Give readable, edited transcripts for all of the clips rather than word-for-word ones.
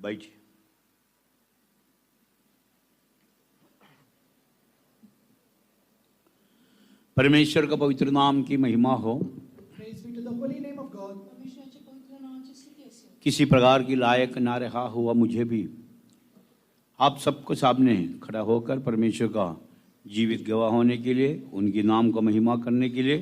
बैठिए। परमेश्वर का पवित्र नाम की महिमा हो। Praise be to the holy name of God. परमेश्वराच्या पवित्र नावाची स्तुती असो. किसी प्रकार की लायक ना रहा हुआ मुझे भी आप सबको सामने खड़ा होकर परमेश्वर का जीवित गवाह होने के लिए, उनके नाम को महिमा करने के लिए,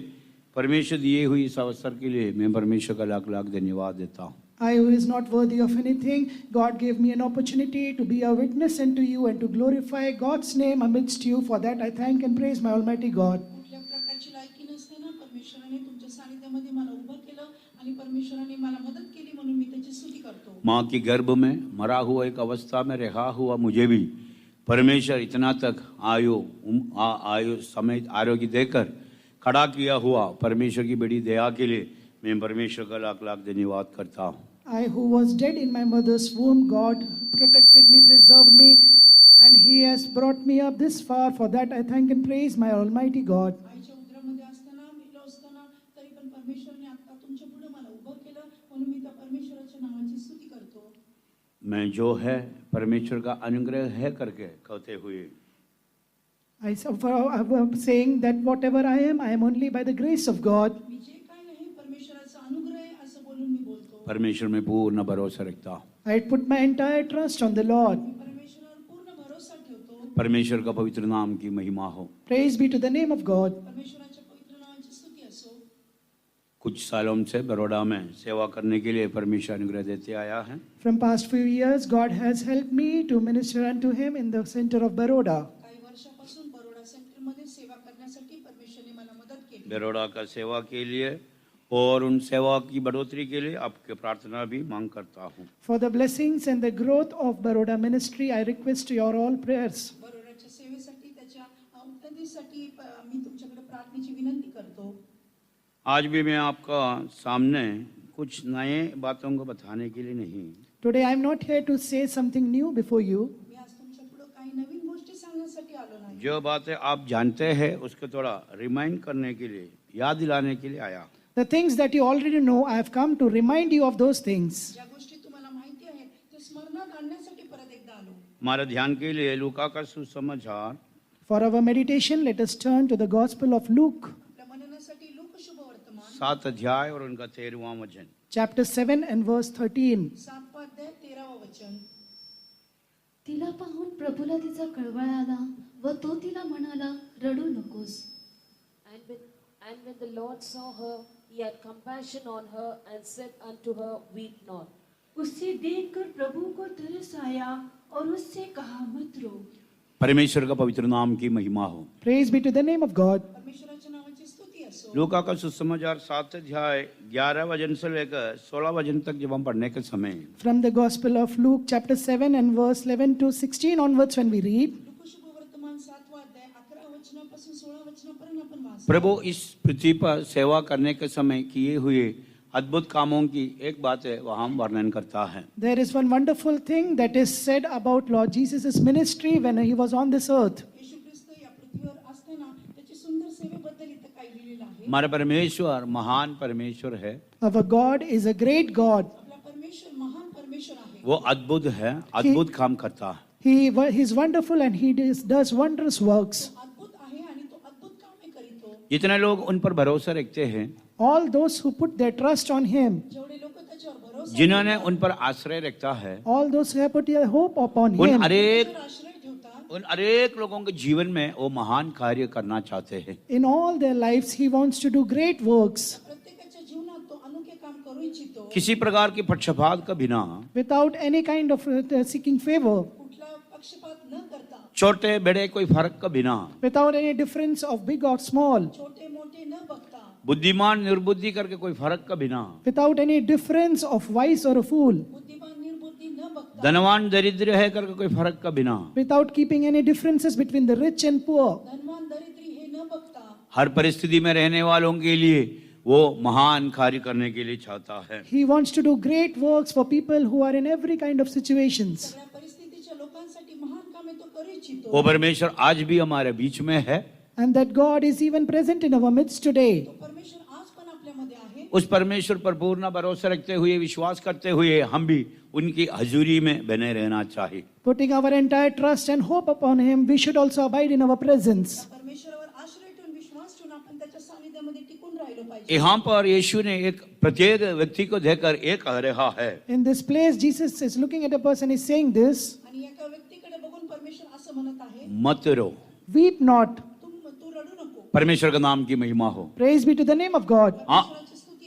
परमेश्वर दिए हुई इस अवसर के लिए मैं परमेश्वर का लाख लाख धन्यवाद देता हूँ। I, who is not worthy of anything, God gave me an opportunity to be a witness unto you and to glorify God's name amidst you. For that I thank and praise my Almighty God. कुठल्या प्रकारची लायकी नसताना परमेश्वराने तुमच्या सानिध्यामध्ये मला उभं केलं आणि परमेश्वराने मला मदत केली म्हणून मी त्याची स्तुती करतो. माँ के गर्भ में मरा हुआ एक अवस्था में रहा हुआ मुझे भी परमेश्वर इतना तक आयु समेत आरोग्य देकर खड़ा किया हुआ परमेश्वर की बड़ी दया के लिए मैं परमेश्वर का लाख लाख धन्यवाद करता हूँ। I, who was dead in my mother's womb, God protected me, preserved me, and He has brought me up this far. For that I thank and praise my Almighty God. आईच्या उदरामध्ये असताना मिलो असताना तरी पण परमेश्वराने आता तुमच्या पुढे मला उभं केलं म्हणून मी त्या परमेश्वराच्या नावाची स्तुती करतो. मैं जो है परमेश्वर का अनुग्रह है करके कहते हुए I'm saying that whatever I am only by the grace of God. मी जे काय नाही परमेश्वराचा अनुग्रह आहे असं बोलून मी बोलतो. परमेश्वर में पूर्ण भरोसा रखता हूँ। I put my entire trust on the Lord. मी परमेश्वरावर पूर्ण भरोसा ठेवतो. परमेश्वर का पवित्र नाम की महिमा हो। Praise be to the name of God. परमेश्वराच्या पवित्र नावाची स्तुती असो. कुछ सालों से बड़ौदा में सेवा करने के लिए परमेश्वर अनुग्रह देते आया है। From past few years, God has helped me to minister unto Him in the center of Baroda. काही वर्षापासून बरोडा सेंटरमध्ये सेवा करण्यासाठी परमेश्वराने मला मदत केली. बड़ौदा का सेवा के लिए और उन सेवा की बढ़ोतरी के लिए आपके प्रार्थना भी मांग करता हूँ। For the blessings and the growth of Baroda ministry, I request your all prayers. बरोडाच्या सेवेसाठी त्याच्या उन्नतीसाठी मी तुमच्याकडे प्रार्थनेची विनंती करतो. आज भी मैं आपका सामने कुछ नए बातों को बताने के लिए नहीं, Today I am not here to say something new before you. मी आज तुमच्या पुढे काही नवीन गोष्टी सांगण्यासाठी आलो नाही. जो बातें आप जानते हैं उसको थोड़ा रिमाइंड करने के लिए, याद दिलाने के लिए आया। The things that you already know, I have come to remind you of those things. ज्या गोष्टी तुम्हाला माहिती आहेत ते स्मरणात आणण्यासाठी परत एकदा आलो. हमारे ध्यान के लिए लूका का सुसमाचार For our meditation, let us turn to the Gospel of Luke, आपल्या मननासाठी लोक शुभ वर्तमान 7 अध्याय और उनका 13वां वचन। chapter 7 and verse 13. 7 अध्याय 13 वचन. तिला पाहून प्रभूला तिचा कळवळा आला व तो तिला म्हणाला, रडू नकोस. And when the Lord saw her, he had compassion on her and said unto her, weep not. उसे देखकर प्रभु को तरस आया और उससे कहा, मत रो. परमेश्वर का पवित्र नाम की महिमा हो। Praise be to the name of God. परमेश्वराच्या नावाची स्तुती असो. लूका का सुसमाचार 7 अध्याय 11 वचन से लेकर 16 वचन तक जब हम पढ़ने के समय From the Gospel of Luke, chapter 7 and verse 11 to 16 onwards, when we read, लोक शुभ वर्तमान 7 अध्याय 11 वचनापासून 16 वचनापर्यंत आपण वाचतो. प्रभु इस पृथ्वी पर सेवा करने के समय किए हुए अद्भुत कामों की एक बात है वहाँ वर्णन करता है। there is one wonderful thing that is said about Lord Jesus' ministry when He was on this earth. येशू ख्रिस्त या पृथ्वीवर असताना त्याची सुंदर सेवेबद्दल इथं काय लिहिलेलं आहे. हमारा परमेश्वर महान परमेश्वर है, Our God is a great God. आपला परमेश्वर महान परमेश्वर आहे. वो अद्भुत है, अद्भुत काम करता है। He is wonderful and He does wondrous works. अद्भुत आहे आणि तो अद्भुत कामे करीतो. जितने लोग उन पर भरोसा रखते हैं, All those who put their trust on Him, जेवढे लोक त्याच्यावर भरोसा जिन्होंने उन पर आश्रय रखता है, all those who have put their hope upon उन Him, अनेक आश्रय ठेवतात. लोगों के जीवन में वो महान कार्य करना चाहते हैं। in all their lives He wants to do great works प्रत्येकाच्या जीवनात तो अनोखे काम करू इच्छितो. किसी प्रकार की पक्षपात का बिना, without any kind of seeking favor, कुठला पक्षपात न करता, छोटे बड़े कोई फर्क का बिना, without any difference of big or small, छोटे मोठे न बघता, बुद्धिमान निर्बुद्धि करके कोई फर्क का बिना, without any difference of wise or a fool, बुद्धिमान निर्बुद्धी न बघता, धनवान दरिद्र है करके कोई फर्क का बिना, without keeping any differences between the rich and poor, धनवान दरिद्री हे न बघता, हर परिस्थिति में रहने वालों के लिए वो महान कार्य करने के लिए चाहता है। He wants to do great works for people who are in every kind of situations. सगळ्या परिस्थितीच्या लोकांसाठी महान कामे तो करू इच्छितो. वो परमेश्वर आज भी हमारे बीच में है। And that God is even present in our midst today. तो परमेश्वर आज पण आपल्यामध्ये आहे. उस परमेश्वर पर पूर्ण भरोसा रखते हुए, विश्वास करते हुए हम भी उनकी हजूरी में बने रहना चाहिए। Putting our entire trust and hope upon Him, we should also abide in our presence. त्या परमेश्वरावर आश्रय ठेवून विश्वास ठेवून आपण त्याच्या सानिध्यामध्ये टिकून राहिलो पाहिजे. यहाँ पर यीशु ने एक प्रत्येक व्यक्ति को देखकर एक कह रहा है, In this place, Jesus is looking at a person, is saying this, आणि एका व्यक्तीकडे बघून परमेश्वर असं म्हणत आहे, मत रो। weep not. तू रडू नको. परमेश्वर का नाम की महिमा हो। Praise be to the name of God. हाँ,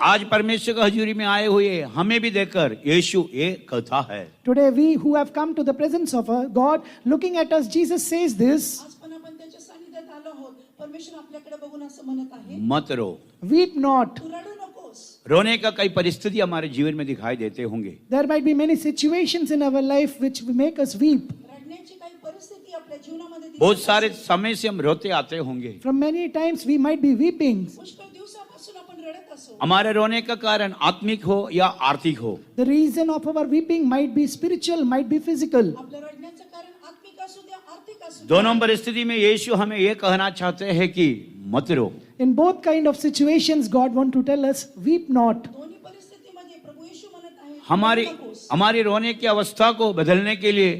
आज परमेश्वर की हजूरी में आए हुए हमें भी देखकर यीशु एक कहता है, Today, we who have come to the presence of our God, looking at us, Jesus says this, आज पण आपण त्याच्या सानिध्यात आलो आहोत. परमेश्वर आपल्याकडे बघून असं म्हणत आहे, मत रो। weep not. तू रडू नकोस. रोने का कई परिस्थिति हमारे जीवन में दिखाई देते होंगे, There might be many situations in our life which make us weep. रडण्याची काही परिस्थिती आपल्या जीवनामध्ये दिसत बहुत सारे असेल. समय से हम रोते आते होंगे। From many times, we might be weeping. पुष्कळ दिवसापासून आपण रडत असो. हमारे रोने का कारण आत्मिक हो या आर्थिक हो, The reason of our weeping might be spiritual, might be physical. आपलं रडण्याचं कारण आत्मिक असू द्या, आर्थिक असू द्या. दोनों परिस्थिति में यीशु हमें ये कहना चाहते हैं कि मत रो। In both kind of situations, God want to tell us, weep not. दोन्ही परिस्थितीमध्ये प्रभू येशू म्हणत आहे, हमारी रडू नकोस. हमारी रोने की अवस्था को बदलने के लिए,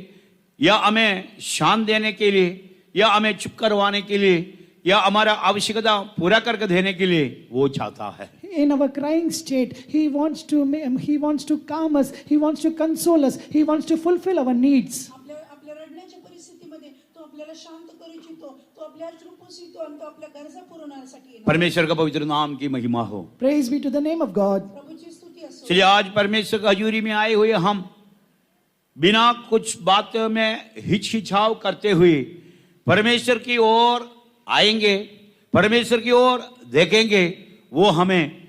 या हमें शांत देने के लिए, या हमें चुप करवाने के लिए, या हमारा आवश्यकता पूरा करके देने के लिए वो चाहता है। In our crying state, He wants to calm us, He wants to console us, He wants to fulfill our needs. आपल्या रडण्याच्या परिस्थितीमध्ये तो आपल्याला शांत करू इच्छितो, तो आपल्या अश्रू पुसतो आणि तो आपल्या गरजा पुरवण्यासाठी येणार. परमेश्वर का पवित्र नाम की महिमा हो। Praise be to the name of God. प्रभूची स्तुती असो. चलिए आज परमेश्वर की हजूरी में आए हुए हम बिना कुछ बात में हिचकिचाव करते हुए परमेश्वर की ओर आएंगे, परमेश्वर की ओर देखेंगे, वो हमें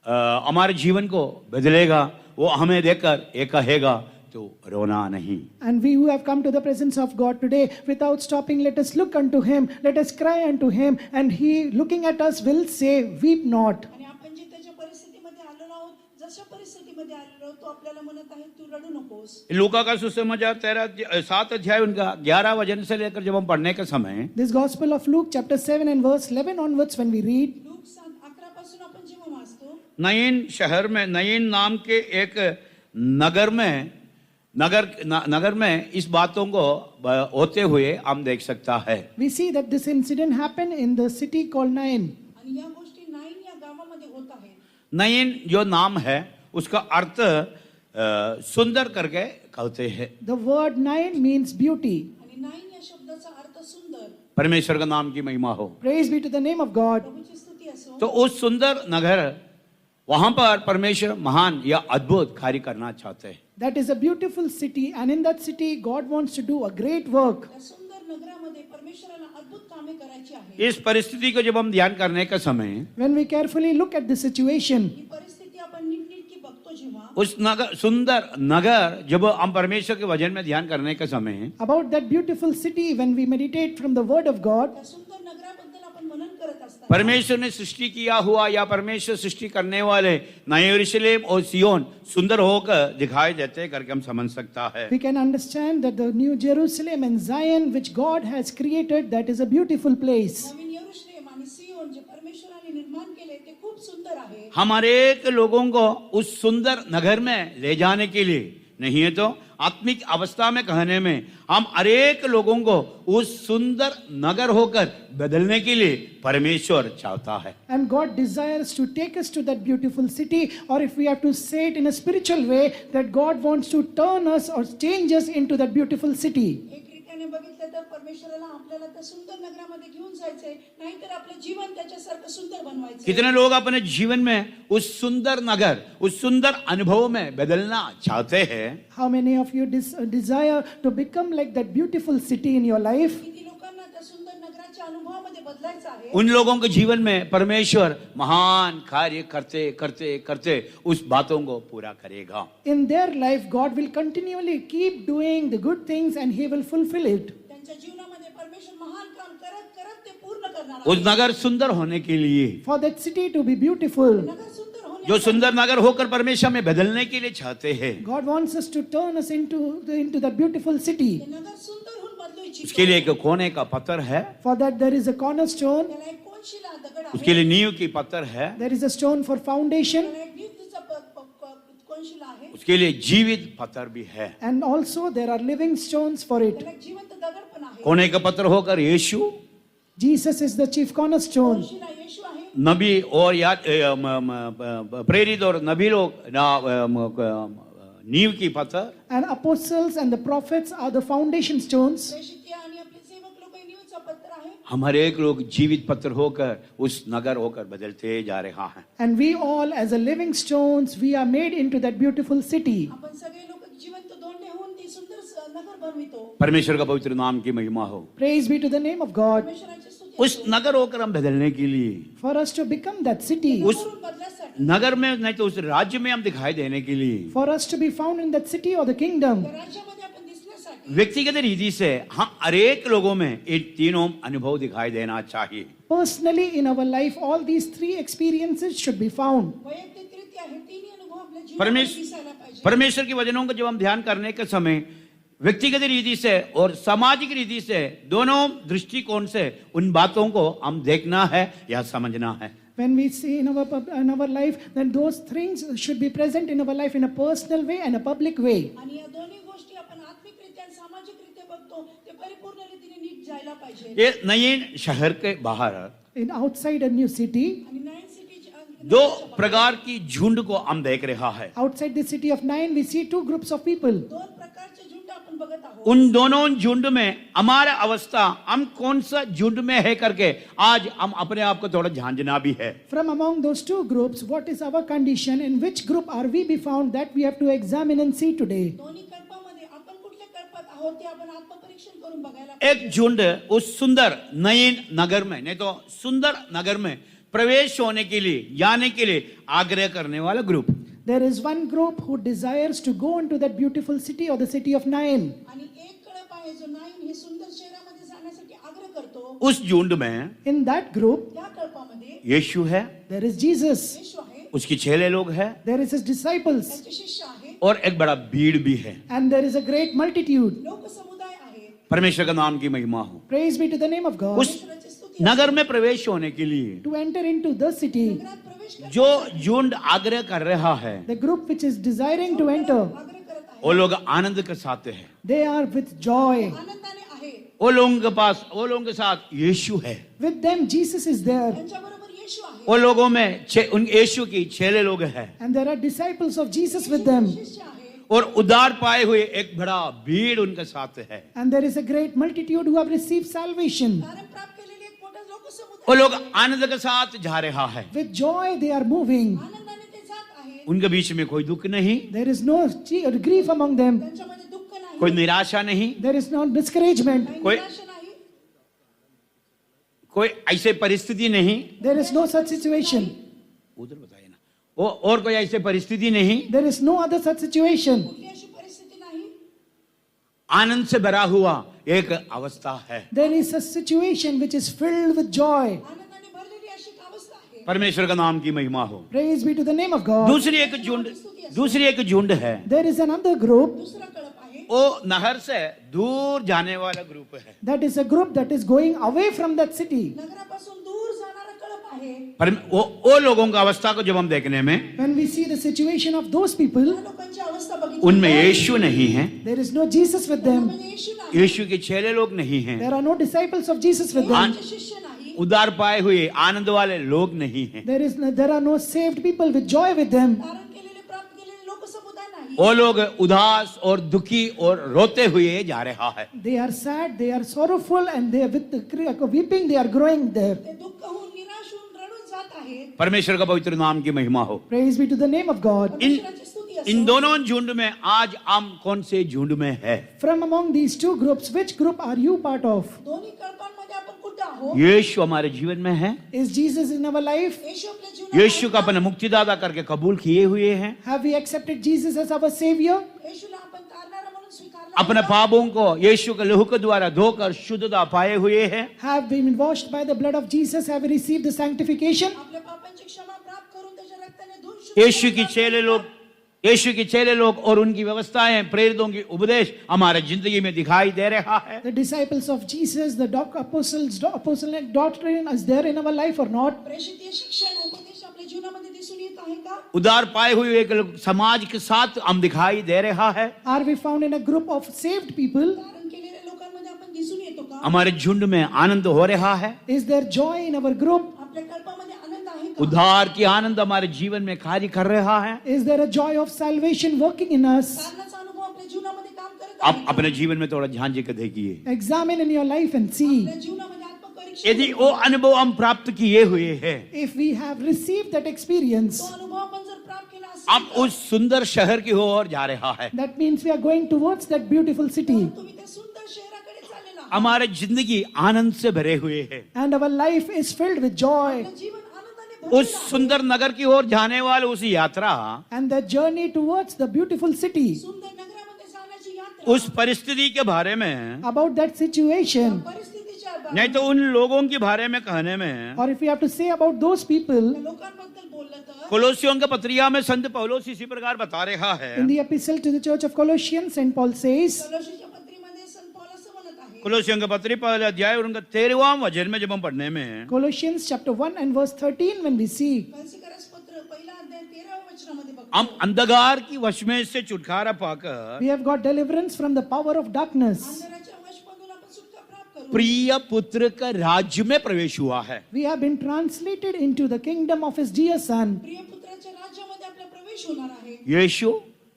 हमारे जीवन को बदलेगा, वो हमें देखकर ये कहेगा तो रोना नहीं। And we who have come to the presence of God today, without stopping, let us look unto Him, let us cry unto Him, and He looking at us will say, weep not. आणि आपण जे त्याच्या परिस्थितीमध्ये आलेलो आहोत, जशा परिस्थितीमध्ये आलेलो आहोत, तो आपल्याला म्हणत आहे, तू रडू नकोस. लूका का सुसमाचार 7 अध्याय उनका 11 वचन से लेकर जब हम पढ़ने के समय This Gospel of Luke chapter 7 and verse 11 onwards when we read, look 11 पासून आपण जेव्हा वाचतो, नईन शहर में, नईन नाम के एक नगर में इस बातों को होते हुए हम देख सकता है। we see that this incident happened in the city called Nain. आणि या गोष्टी नाईन या गावामध्ये होत आहेत. नईन जो नाम है उसका अर्थ सुंदर करके कहते हैं। The word Nain means beauty. आणि नाईन या शब्दाचा अर्थ सुंदर. परमेश्वर का नाम की महिमा हो। Praise be to the name of God. प्रभूची स्तुती असो. तो उस सुंदर नगर, वहां पर परमेश्वर महान या अद्भुत कार्य करना चाहते हैं। That is a beautiful city, and in that city, God wants to do a great work. या सुंदर नगरामध्ये परमेश्वराला अद्भुत कामे करायची आहे. इस परिस्थिति को जब हम ध्यान करने का समय, When we carefully look at the situation, ही परिस्थिती आपण नीटनेटकी बघतो जेव्हा, उस नगर, सुंदर नगर, जब हम परमेश्वर के वचन में ध्यान करने के समय about that beautiful city, when we meditate from the Word of God, त्या सुंदर नगराबद्दल आपण मनन करत असताना परमेश्वर ने सृष्टि किया हुआ या परमेश्वर सृष्टि करने वाले नए यरूशलेम और सियोन सुंदर होकर दिखाई देते करके हम समझ सकता है। we can understand that the New Jerusalem and Zion, which God has created, that is a beautiful place. नवीन यरूशलेम आणि सियोन जे परमेश्वराने निर्माण केले ते खूप सुंदर आहे. हम हर एक लोगों को उस सुंदर नगर में ले जाने के लिए, नहीं है तो आत्मिक अवस्था में कहने में, हम अनेक लोगों को उस सुंदर नगर होकर बदलने के लिए परमेश्वर चाहता है। And God desires to take us to that beautiful city, or if we have to say it in a spiritual way, that God wants to turn us or change us into that beautiful city. एक रीतीने बघितलं तर परमेश्वराला आपल्याला त्या सुंदर नगरामध्ये घेऊन जायचंय, नाहीतर आपलं जीवन त्याच्यासारखं सुंदर बनवायचं. कितने लोग अपने जीवन में उस सुंदर नगर, उस सुंदर अनुभव में बदलना चाहते हैं? How many of you desire to become like that beautiful city in your life? किती लोकांना त्या सुंदर नगराच्या अनुभवामध्ये बदलायचं आहे. उन लोगों के जीवन में परमेश्वर महान कार्य करते करते करते उस बातों को पूरा करेगा। In their life, God will continually keep doing the good things and He will fulfill it. त्यांच्या जीवनामध्ये परमेश्वर महान काम करत करत ते पूर्ण करणार उस आहे. नगर सुंदर होने के लिए, For that city to be beautiful, नगर सुंदर होणे, जो सुंदर नगर होकर परमेश्वर में बदलने के लिए चाहते हैं, God wants us to turn us into that beautiful city. ते नगर सुंदर होऊन बदलू इच्छितो. उसके लिए एक कोने का पत्थर है, For that, there is a cornerstone. त्याला एक कोण कोनशिला दगड उसके आहे लिए नींव की पत्थर है, There is a stone for foundation, त्याला एक नियुक्तीचा कोनशिला आहे, उसके लिए जीवित पत्थर भी है। and also there are living stones for it. त्याला एक जिवंत दगड पण आहे. कोने का पत्थर होकर यीशु, Jesus is the chief cornerstone. कोनशिला येशू आहे. नबी और प्रेरित और नबी लोग नींव की पत्थर, And apostles and the prophets are the foundation stones. प्रेषित आणि आपले सेवक लोक हे नियुक्तीचा पत्र आहे. हमारे एक लोग जीवित पत्थर होकर उस नगर होकर बदलते जा रहा है। And we all, as a living stones, we are made into that beautiful city. आपण सगळे लोक जिवंत दोंडे होऊन ती सुंदर नगर बनवितो. परमेश्वर का पवित्र नाम की महिमा हो। Praise be to the name of God. परमेश्वराची स्तुती उस नगर होकर हम बदलने के लिए, For us to become that city, उस करून बदलासाठी, नगर में नहीं तो उस राज्य में हम दिखाई देने के लिए, for us to be found in that city or the kingdom, त्या राज्यामध्ये आपण दिसण्यासाठी व्यक्तिगत रीति से हम हरेक लोगों में ये तीनों अनुभव दिखाई देना चाहिए। personally in our life, all these three experiences should be found. वैयक्तिकरित्या हे तिन्ही अनुभव आपल्या जीवनात परमेश्वर दिसायला पाहिजे. परमेश्वर के वचनों को जब हम ध्यान करने के समय व्यक्तिगत रीति से और सामाजिक रीति से दोनों दृष्टिकोण से उन बातों को हम देखना है या समझना है। When we see in our life, then those things should be present in our life in a personal way and a public way. आणि या दोन्ही गोष्टी आपण आत्मिकरित्या आणि सामाजिकरित्या बघतो ते परिपूर्ण रीतीने नीट जायला पाहिजे. ये नई शहर के बाहर In outside a new city, आणि नाइन सिटी दो प्रकार की झुंड को हम देख रहा है। outside the city of Nain, we see two groups of people. दोन प्रकारचे झुंड आपण बघत आहोत. उन दोनों झुंड में हमारा अवस्था, हम कौन सा झुंड में है करके आज हम अपने आप को थोड़ा झांझना भी है। From among those two groups, what is our condition? In which group are we be found? That we have to examine and see today. दोन्ही कल्पामध्ये आपण कुठल्या कल्पात आहोत ते आपण आत्मपरीक्षण करून बघायला पाहिजे. एक झुंड उस सुंदर नयन नगर में, नहीं तो सुंदर नगर में प्रवेश होने के लिए, जाने के लिए आग्रह करने वाला group. There is one group who desires to go into that beautiful city or the city of Nain. आणि एक कळप आहे जो नाईन हे सुंदर शहरामध्ये जाण्यासाठी आग्रह करतो. उस झुंड में In that group, त्या कल्पामध्ये यीशु है, there is Jesus, येशू आहे, उसकी चेले लोग हैं there is his disciples, त्यांचे शिष्य आहे, और एक बड़ा भीड़ भी है। and there is a great multitude. लोक समुदाय आहे. परमेश्वर का नाम की महिमा हो। Praise be to the name of God. उस परमेश्वराची स्तुती. नगर में प्रवेश होने के लिए To enter into the city, नगरात प्रवेश करण्यासाठी जो झुंड आग्रह कर रहा है, the group which is desiring to enter, आग्रह करत आहे. वो लोग आनंद के साथ है। they are with joy. आनंदाने आहे. वो लोगों के पास, वो लोगों के साथ यीशु है। With them, Jesus is there. त्यांच्याबरोबर येशू आहे. वो लोगों में उन यीशु की चेले लोग हैं, And there are disciples of Jesus with them. शिष्य आहे. और उद्धार पाए हुए एक बड़ा भीड़ उनके साथ है। And there is a great multitude who have received salvation. कारण प्राप्त केलेले एक मोठा लोक वो समुदाय लोग आनंद के साथ जा रहा है। With joy, they are moving. आनंदाने ते जात आहे. उनके बीच में कोई दुख नहीं, There is no grief among them. त्यांच्यामध्ये दुःख नाही, कोई निराशा नहीं, There is no discouragement. काही कोई- निराशा नाही, कोई ऐसे परिस्थिति नहीं। There is no such situation. उधर बताइए ना, वो और कोई ऐसे परिस्थिति नहीं, There is no other such situation. कुठली अशी परिस्थिती नाही. आनंद से भरा हुआ एक अवस्था है। There is a situation which is filled with joy. आनंदाने भरलेली अशी एक अवस्था आहे. परमेश्वर का नाम की महिमा हो। Praise be to the name of God. दूसरी एक झुंड है, There is another group. दुसरा कळप आहे. वो नहर से दूर जाने वाला ग्रुप है। That is a group that is going away from that city. नगरापासून दूर जाणारा कळप आहे. पर वो लोगों का अवस्था को जब हम देखने में, When we see the situation of those people, त्या लोकांची अवस्था बघितली उनमें तर यीशु नहीं है, there is no Jesus with them. त्यामध्ये येशू नाही, यीशु के चेले लोग नहीं हैं, There are no disciples of Jesus with them. त्यांचे शिष्य नाही, उद्धार पाए हुए आनंद वाले लोग नहीं हैं। There are no saved people with joy with them. धारण केलेले प्राप्त केलेले लोक समुदाय नाही. वो लोग उदास और दुखी और रोते हुए जा रहा है। They are sad, they are sorrowful, and they are with the weeping, they are growing there. ते दुःख होऊन निराश होऊन रडून जात आहेत. परमेश्वर का पवित्र नाम की महिमा हो। Praise be to the name of God. परमेश्वराची स्तुती असो. इन दोनों झुंड में आज हम कौन से झुंड में है? From among these two groups, which group are you part of? दोन्ही कल्पांमध्ये आपण कुठे आहोत? यीशु हमारे जीवन में है, Is Jesus in our life? येशू आपल्या जीवनात यीशु का अपने मुक्तिदाता करके कबूल किए हुए हैं, Have we accepted Jesus as our Savior? येशूला आपण तारणारा म्हणून स्वीकारला. अपने पापों को यीशु के लहू के द्वारा धोकर शुद्धता पाए हुए हैं, Have been washed by the blood of Jesus? Have we received the sanctification? आपल्या पापांची क्षमा प्राप्त करून त्याच्या रक्ताने धुवून शुद्ध यीशु की चेले लोग, यीशु के चेले लोग और उनकी व्यवस्थाएं, प्रेरितों की उपदेश हमारे जिंदगी में दिखाई दे रहा है। The disciples of Jesus, the apostolic doctrine is there in our life or not? प्रेषित शिक्षण उपदेश आपल्या जीवनामध्ये दिसून येत आहे का? उदार पाए हुए एक समाज के साथ हम दिखाई दे रहा है। Are we found in a group of saved people? धारण केलेल्या लोकांमध्ये आपण दिसून येतो का? हमारे झुंड में आनंद हो रहा है। Is there joy in our group? आपल्या कल्पामध्ये आनंद आहे का? उद्धार की आनंद हमारे जीवन में कार्य कर रहा है। Is there a joy of salvation working in us? कारणाचा अनुभव आपल्या जीवनामध्ये काम करत आप आहे. अपने जीवन में थोड़ा झांझ के देखिए। Examine in your life and see. आपल्या जीवनामध्ये आत्मपरीक्षण यदि वो अनुभव हम प्राप्त किए हुए हैं, If we have received that experience, तो अनुभव आपण जर प्राप्त केला हम असेल उस सुंदर शहर की ओर जा रहा है। that means we are going towards that beautiful city. तर तुम्ही त्या सुंदर शहराकडे चाललेला आहात. हमारे जिंदगी आनंद से भरे हुए है। And our life is filled with joy. आपलं जीवन आनंदाने उस भरलेलं आहे. सुंदर नगर की ओर जाने वाले उस यात्रा, And the journey towards the beautiful city. सुंदर नगरामध्ये जाण्याची यात्रा उस परिस्थिति के बारे में, About that situation, परिस्थितीच्या नहीं तो उन लोगों के बारे में कहने में, or if we have to say about those people, लोकांबद्दल बोललं तर कोलोसियों के पत्रिका में संत पौलुस इसी प्रकार बता रहा है। in the epistle to the church of Colossians, St. Paul says, कलोशीच्या पत्रीमध्ये संत पौल असं म्हणत आहे. कोलोसियों के पत्री पहले अध्याय और उनका 13वां वचन में जब हम पढ़ने में, Colossians chapter 1 and verse 13, when we see, कलसीकरस पत्र पहिला अध्याय 13व्या वचनामध्ये बघतो. हम अंधकार की वश में से छुटकारा पाकर we have got deliverance from the power of darkness. अंधकाराच्या वशमधून आपण सुटका प्राप्त करू. प्रिय पुत्र का राज्य में प्रवेश हुआ है। We have been translated into the kingdom of his dear son. प्रिय पुत्राच्या राज्यामध्ये आपला प्रवेश होणार आहे. यीशु,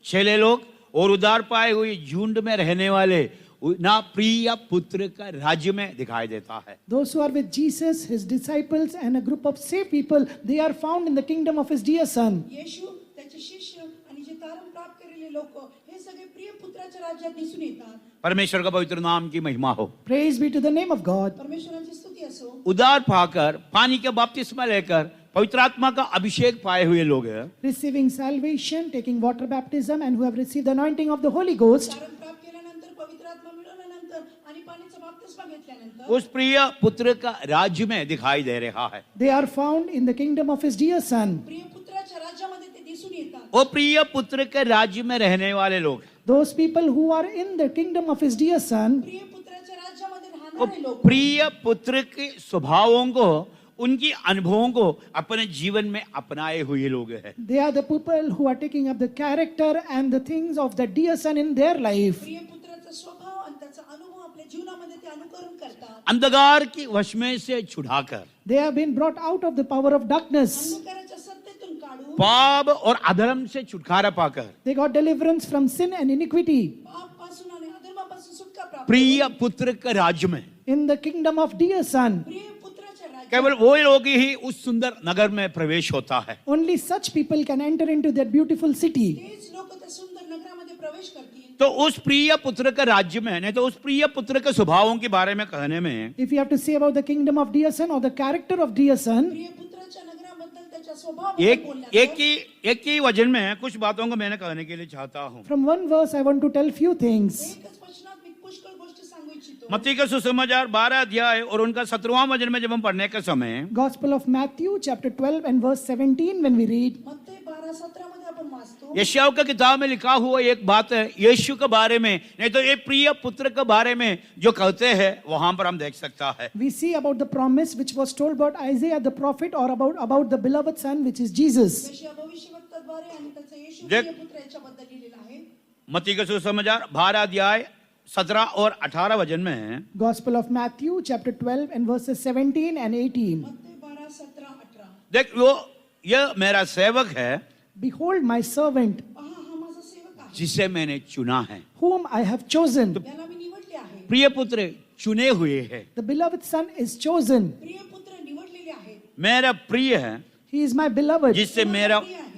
चेले लोग और उदार पाए हुए झुंड में रहने वाले ना प्रिय पुत्र का राज्य में दिखाई देता है। Those who are with Jesus, his disciples, and a group of saved people, they are found in the kingdom of his dear son. येशू, त्याचे शिष्य आणि जे तारण प्राप्त केलेले लोक हे सगळे प्रिय पुत्राच्या राज्यात दिसून येतात. परमेश्वर का पवित्र नाम की महिमा हो। Praise be to the name of God. परमेश्वराची स्तुती असो. उदार पाकर पानी के बपतिस्मा लेकर पवित्र आत्मा का अभिषेक पाए हुए लोग हैं। Receiving salvation, taking water baptism, and who have received the anointing of the Holy Ghost, तारण प्राप्त केल्यानंतर पवित्र आत्मा मिळवल्यानंतर आणि पाण्याचा बपतिस्मा घेतल्यानंतर उस प्रिय पुत्र का राज्य में दिखाई दे रहा है। they are found in the kingdom of his dear son. प्रिय पुत्राच्या राज्यामध्ये ते दिसून येतात. वो प्रिय पुत्र के राज्य में रहने वाले लोग, Those people who are in the kingdom of his dear son, प्रिय पुत्राच्या राज्यामध्ये वो राहणारे लोक प्रिय पुत्र के स्वभावों को, उनकी अनुभवों को अपने जीवन में अपनाए हुए लोग हैं। they are the people who are taking up the character and the things of the dear son in their life. प्रिय पुत्राचा स्वभाव आणि त्याचा अनुभव आपल्या जीवनामध्ये ते अनुकरण करतात. अंधकार की वश में से छुड़ाकर They have been brought out of the power of darkness. अंधकाराच्या सत्तेतून काढून पाप और अधर्म से छुटकारा पाकर They got deliverance from sin and iniquity. पापापासून आणि अधर्मापासून सुटका प्राप्त प्रिय पुत्र के राज्य में In the kingdom of dear son, प्रिय पुत्राच्या राज्यात केवल वो लोग ही उस सुंदर नगर में प्रवेश होता है। only such people can enter into that beautiful city. तेच लोक त्या सुंदर नगरामध्ये प्रवेश करतील. तो उस प्रिय पुत्र के राज्य में, नहीं तो उस प्रिय पुत्र के स्वभावों के बारे में कहने में, If you have to say about the kingdom of dear son or the character of dear son, प्रिय पुत्राच्या नगराबद्दल त्याच्या स्वभाव एक ही वचन में कुछ बातों को मैंने कहने के लिए चाहता हूँ। from one verse I want to tell few things. एकच वचनात मी पुष्कळ गोष्टी सांगू इच्छितो. मत्ती का सुसमाचार 12 अध्याय और उनका 17वां वचन में जब हम पढ़ने के समय, Gospel of Matthew chapter 12 and verse 17, when we read, मत्ते 12:17 मध्ये आपण वाचतो. यशायाह का किताब में लिखा हुआ एक बात है यीशु के बारे में, नहीं तो ये प्रिय पुत्र के बारे में जो कहते हैं वहां पर हम देख सकता है। we see about the promise which was told about Isaiah the prophet or about the beloved son which is Jesus. यशायाह भविष्यवक्ताद्वारे आणि त्याचा येशू देख- प्रिय पुत्र याच्याबद्दल लिहिलेला आहे. मत्ती का सुसमाचार 12 अध्याय 17 और 18 वचन में, Gospel of Matthew chapter 12 and verses 17 and 18. मत्ते 12:17-18. देख वो ये मेरा सेवक है Behold my servant पहा हा माझा सेवक आहे, जिसे मैंने चुना है। whom I have chosen. याला मी निवडले आहे. प्रिय पुत्र चुने हुए है, The beloved son is chosen. प्रिय पुत्र निवडलेले आहेत. मेरा प्रिय है, He is my beloved,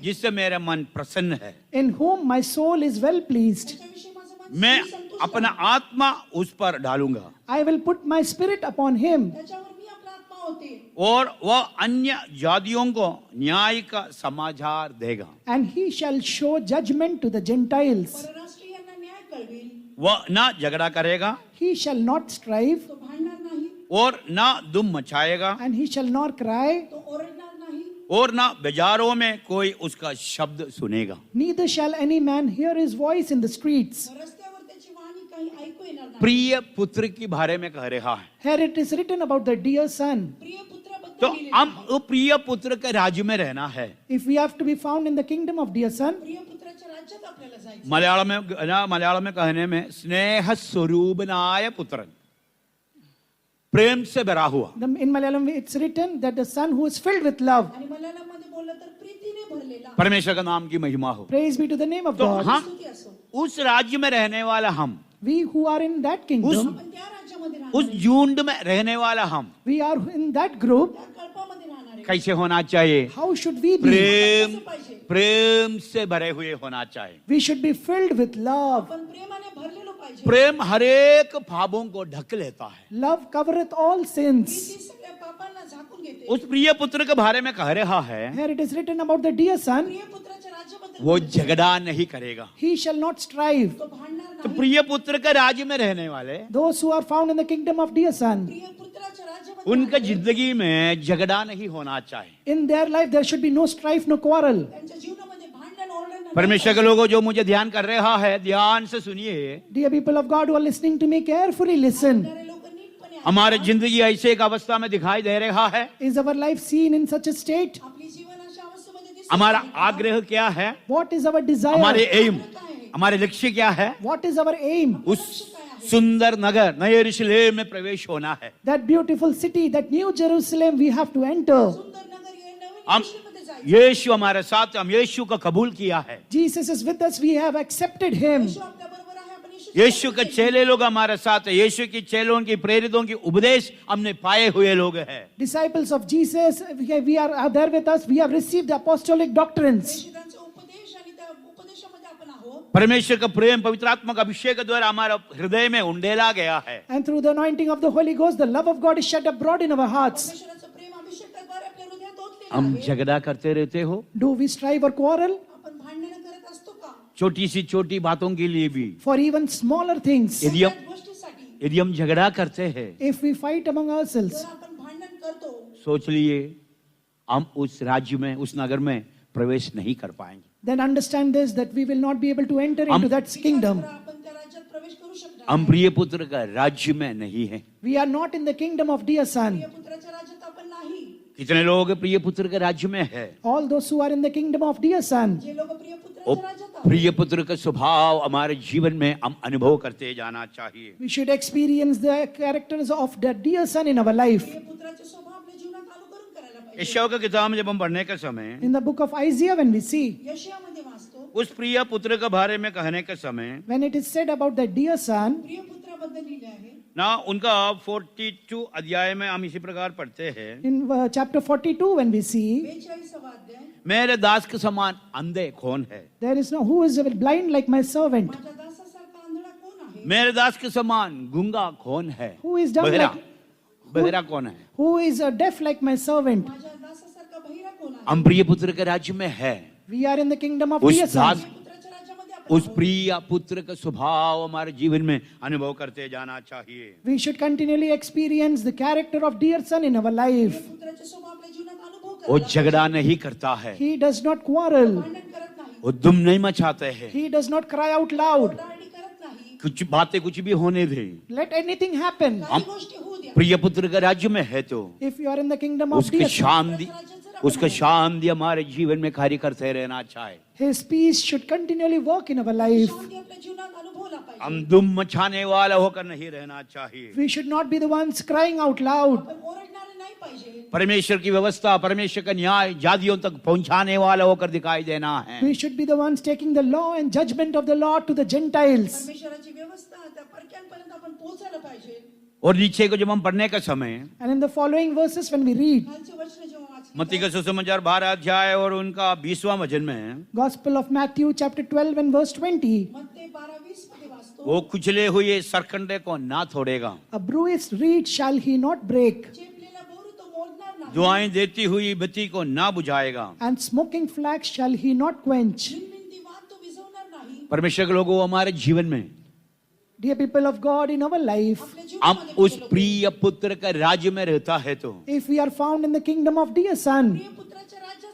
जिससे मेरा मन प्रसन्न है। in whom my soul is well pleased. त्याच्याविषयी माझं मन मैं संतुष्ट अपना आहे. आत्मा उस पर डालूंगा I will put my spirit upon him, त्याच्यावर मी आपला आत्मा होते. और वह अन्य जातियों को न्याय का समाचार देगा। and he shall show judgment to the Gentiles. परराष्ट्रीयांना न्याय कळवेल. वह ना झगड़ा करेगा He shall not strive, तो भांडणार नाही, और ना दुम मचाएगा, and he shall not cry, तो ओरडणार नाही, और ना बाजारों में कोई उसका शब्द सुनेगा। Neither shall any man hear his voice in the streets. रस्त्यावर त्याची वाणी काही ऐकू येणार नाही. प्रिय पुत्र के बारे में कह रहा है। Here it is written about the dear son. प्रिय पुत्राबद्दल तो लिहिलेलं हम आहे. वो प्रिय पुत्र के राज्य में रहना है। If we have to be found in the kingdom of dear son, प्रिय पुत्राच्या राज्यात आपल्याला जायचं. मलयालम में कहने में स्नेह स्वरूपनाय पुत्र, प्रेम से भरा हुआ। in Malayalam it's written that the son who is filled with love. आणि मल्याळममध्ये बोललं तर प्रीतीने भरलेला. परमेश्वर का नाम की महिमा हो। Praise be to the name of तो God. हम स्तुती असो. उस राज्य में रहने वाला हम, We who are in that kingdom, आपण त्या राज्यामध्ये उस राहणार. झुंड में रहने वाला हम we are in that group. त्या कल्पामध्ये राहणार आहे. कैसे होना चाहिए? How should we be? प्रेम, कसं पाहिजे? प्रेम से भरे हुए होना चाहिए। We should be filled with love. आपण प्रेमाने भरलेलो पाहिजे. प्रेम हरेक पापों को ढक लेता है। Love covereth all sins. Preeti सगळ्या पापांना झाकून घेते. उस प्रिय पुत्र के बारे में कह रहा है, Here it is written about the dear son. प्रिय पुत्राच्या राज्याबद्दल वो बोलते. झगड़ा नहीं करेगा। He shall not strive. तो भांडणार तो नाही. प्रिय पुत्र के राज्य में रहने वाले, Those who are found in the kingdom of dear son, प्रिय पुत्राच्या राज्याबद्दल उनका बोलते. जिंदगी में झगड़ा नहीं होना चाहिए। in their life there should be no strife, no quarrel. त्यांच्या जीवनामध्ये भांडण ओरडण नाही. परमेश्वर के लोगों जो मुझे ध्यान कर रहा है, ध्यान से सुनिए। Dear people of God who are listening to me, carefully listen. ऐकणारे लोक नीटपणे ऐका. हमारे जिंदगी ऐसे एक अवस्था में दिखाई दे रहा है। Is our life seen in such a state? आपली जीवन अशा अवस्थेमध्ये दिसत हमारा आहे. आग्रह क्या है? What is our हमारे desire? एम, हमारे लक्ष्य क्या है? What is our aim? उस सुंदर नगर नए यरूशलेम में प्रवेश होना है। That beautiful city, that new Jerusalem we have to enter. सुंदर नगर ये नवीन हम यरूशलेममध्ये जायचं. यीशु हमारे साथ, हम यीशु को कबूल किया है। Jesus is with us, we have accepted him. येशू आपल्या बरोबर आहे. आपण यीशु के चेले लोग हमारे साथ है। यीशु की चेलों की प्रेरितों की उपदेश हमने पाए हुए लोग हैं। Disciples of Jesus, we are there with us, we have received the apostolic doctrines. प्रेषितांचा उपदेश आणि त्या उपदेशामध्ये आपण आहोत. परमेश्वर का प्रेम पवित्र आत्मा का अभिषेक के द्वारा हमारे हृदय में उंडेला गया है। And through the anointing of the Holy Ghost, the love of God is shed abroad in our hearts. परमेश्वराचं प्रेम अभिषेकाद्वारे आपल्या हृदयात ओतलेलं हम आहे. झगड़ा करते रहते हो, Do we strive or quarrel? आपण भांडणं करत असतो का? छोटी सी छोटी बातों के लिए भी। For even smaller things. यदि हम सगळ्याच गोष्टीसाठी यदि हम झगड़ा करते हैं, If we fight among ourselves, जर आपण भांडण करतो सोच लिए हम उस राज्य में, उस नगर में प्रवेश नहीं कर पाएंगे। then understand this, that we will not be able to enter into that kingdom. तर आपण त्या राज्यात प्रवेश करू शकणार हम प्रिय पुत्र का राज्य में नहीं है। We are not in the kingdom of dear son. प्रिय पुत्राच्या राज्यात आपण नाही. कितने लोग प्रिय पुत्र के राज्य में है? All those who are in the kingdom of dear son, जे लोक प्रिय वो पुत्राच्या राज्यात आहेत, प्रिय पुत्र का स्वभाव हमारे जीवन में हम अनुभव करते जाना चाहिए। we should experience the characters of that dear son in our life. प्रिय पुत्राचे स्वभाव आपल्या जीवनात अनुकरण करायला पाहिजे. यशायाह का किताब में जब हम पढ़ने के समय In the book of Isaiah, when we see, यशायामध्ये वाचतो, उस प्रिय पुत्र के बारे में कहने के समय when it is said about the dear son, प्रिय पुत्राबद्दल लिहिले आहे. ना उनका 42 अध्याय में हम इसी प्रकार पढ़ते हैं, in chapter 42, when we see, 42वा अध्याय. मेरे दास के समान अंधे कौन है? there is no who is blind like my servant, माझ्या दासासारखा आंधळा कोण आहे? मेरे दास के समान गूंगा कौन है? who is dumb बहरा, like, बहरा कौन है? who is deaf like my servant. माझ्या दासासारखा बहिरा कोण आहे? हम प्रिय पुत्र के राज्य में है। We are in the kingdom of उस dear son. दास, पुत्राच्या राज्यामध्ये आपण उस प्रिय पुत्र का स्वभाव हमारे जीवन में अनुभव करते जाना चाहिए। We should continually experience the character of dear son in our life. पुत्राचे स्वभाव आपल्या जीवनात अनुभव वो करायला झगड़ा नहीं करता है, He does not quarrel. भांडण करत नाही, वो दुम नहीं मचाते हैं, He does not cry out loud. ओरडाआरडी करत नाही. कुछ बातें कुछ भी होने दे। Let anything happen. काही गोष्टी होऊ द्या. प्रिय पुत्र के राज्य में है तो If you are in the kingdom of उसकी dear son, शांति, उसका शांति हमारे जीवन में कार्य करते रहना चाहिए। His peace should continually work in our life. शांती आपल्या जीवनात अनुभवला पाहिजे. हम दुम मचाने वाला होकर नहीं रहना चाहिए। We should not be the ones crying out loud. आपण ओरडणारे नाही पाहिजे. परमेश्वर की व्यवस्था, परमेश्वर का न्याय जातियों तक पहुंचाने वाला होकर दिखाई देना है। We should be the ones taking the law and judgment of the Lord to the Gentiles. परमेश्वराची व्यवस्था त्या परक्यांपर्यंत आपण पोहोचायला पाहिजे. और नीचे को जब हम पढ़ने का समय And in the following verses, when we read, खालचे वचन जेव्हा वाचले, मत्ती का सुसमाचार 12 अध्याय और उनका 20वां वचन में Gospel of Matthew, chapter 12, and verse 20, मत्ते 12:20 मध्ये वाचतो, वो कुचले हुए सरकंडे को ना छोड़ेगा, a bruised reed shall he not break, चेपलेला बोरू तो मोडणार नाही, दुआएं देती हुई बत्ती को ना बुझाएगा। and smoking flax shall he not quench. झिलमिलती वात तो विझवणार नाही. परमेश्वर के लोगों हमारे जीवन में Dear people of God, in our life, आपल्या हम जीवनामध्ये उस बदल होतो. प्रिय पुत्र का राज्य में रहता है तो if we are found in the kingdom of dear son, प्रिय पुत्राच्या राज्यात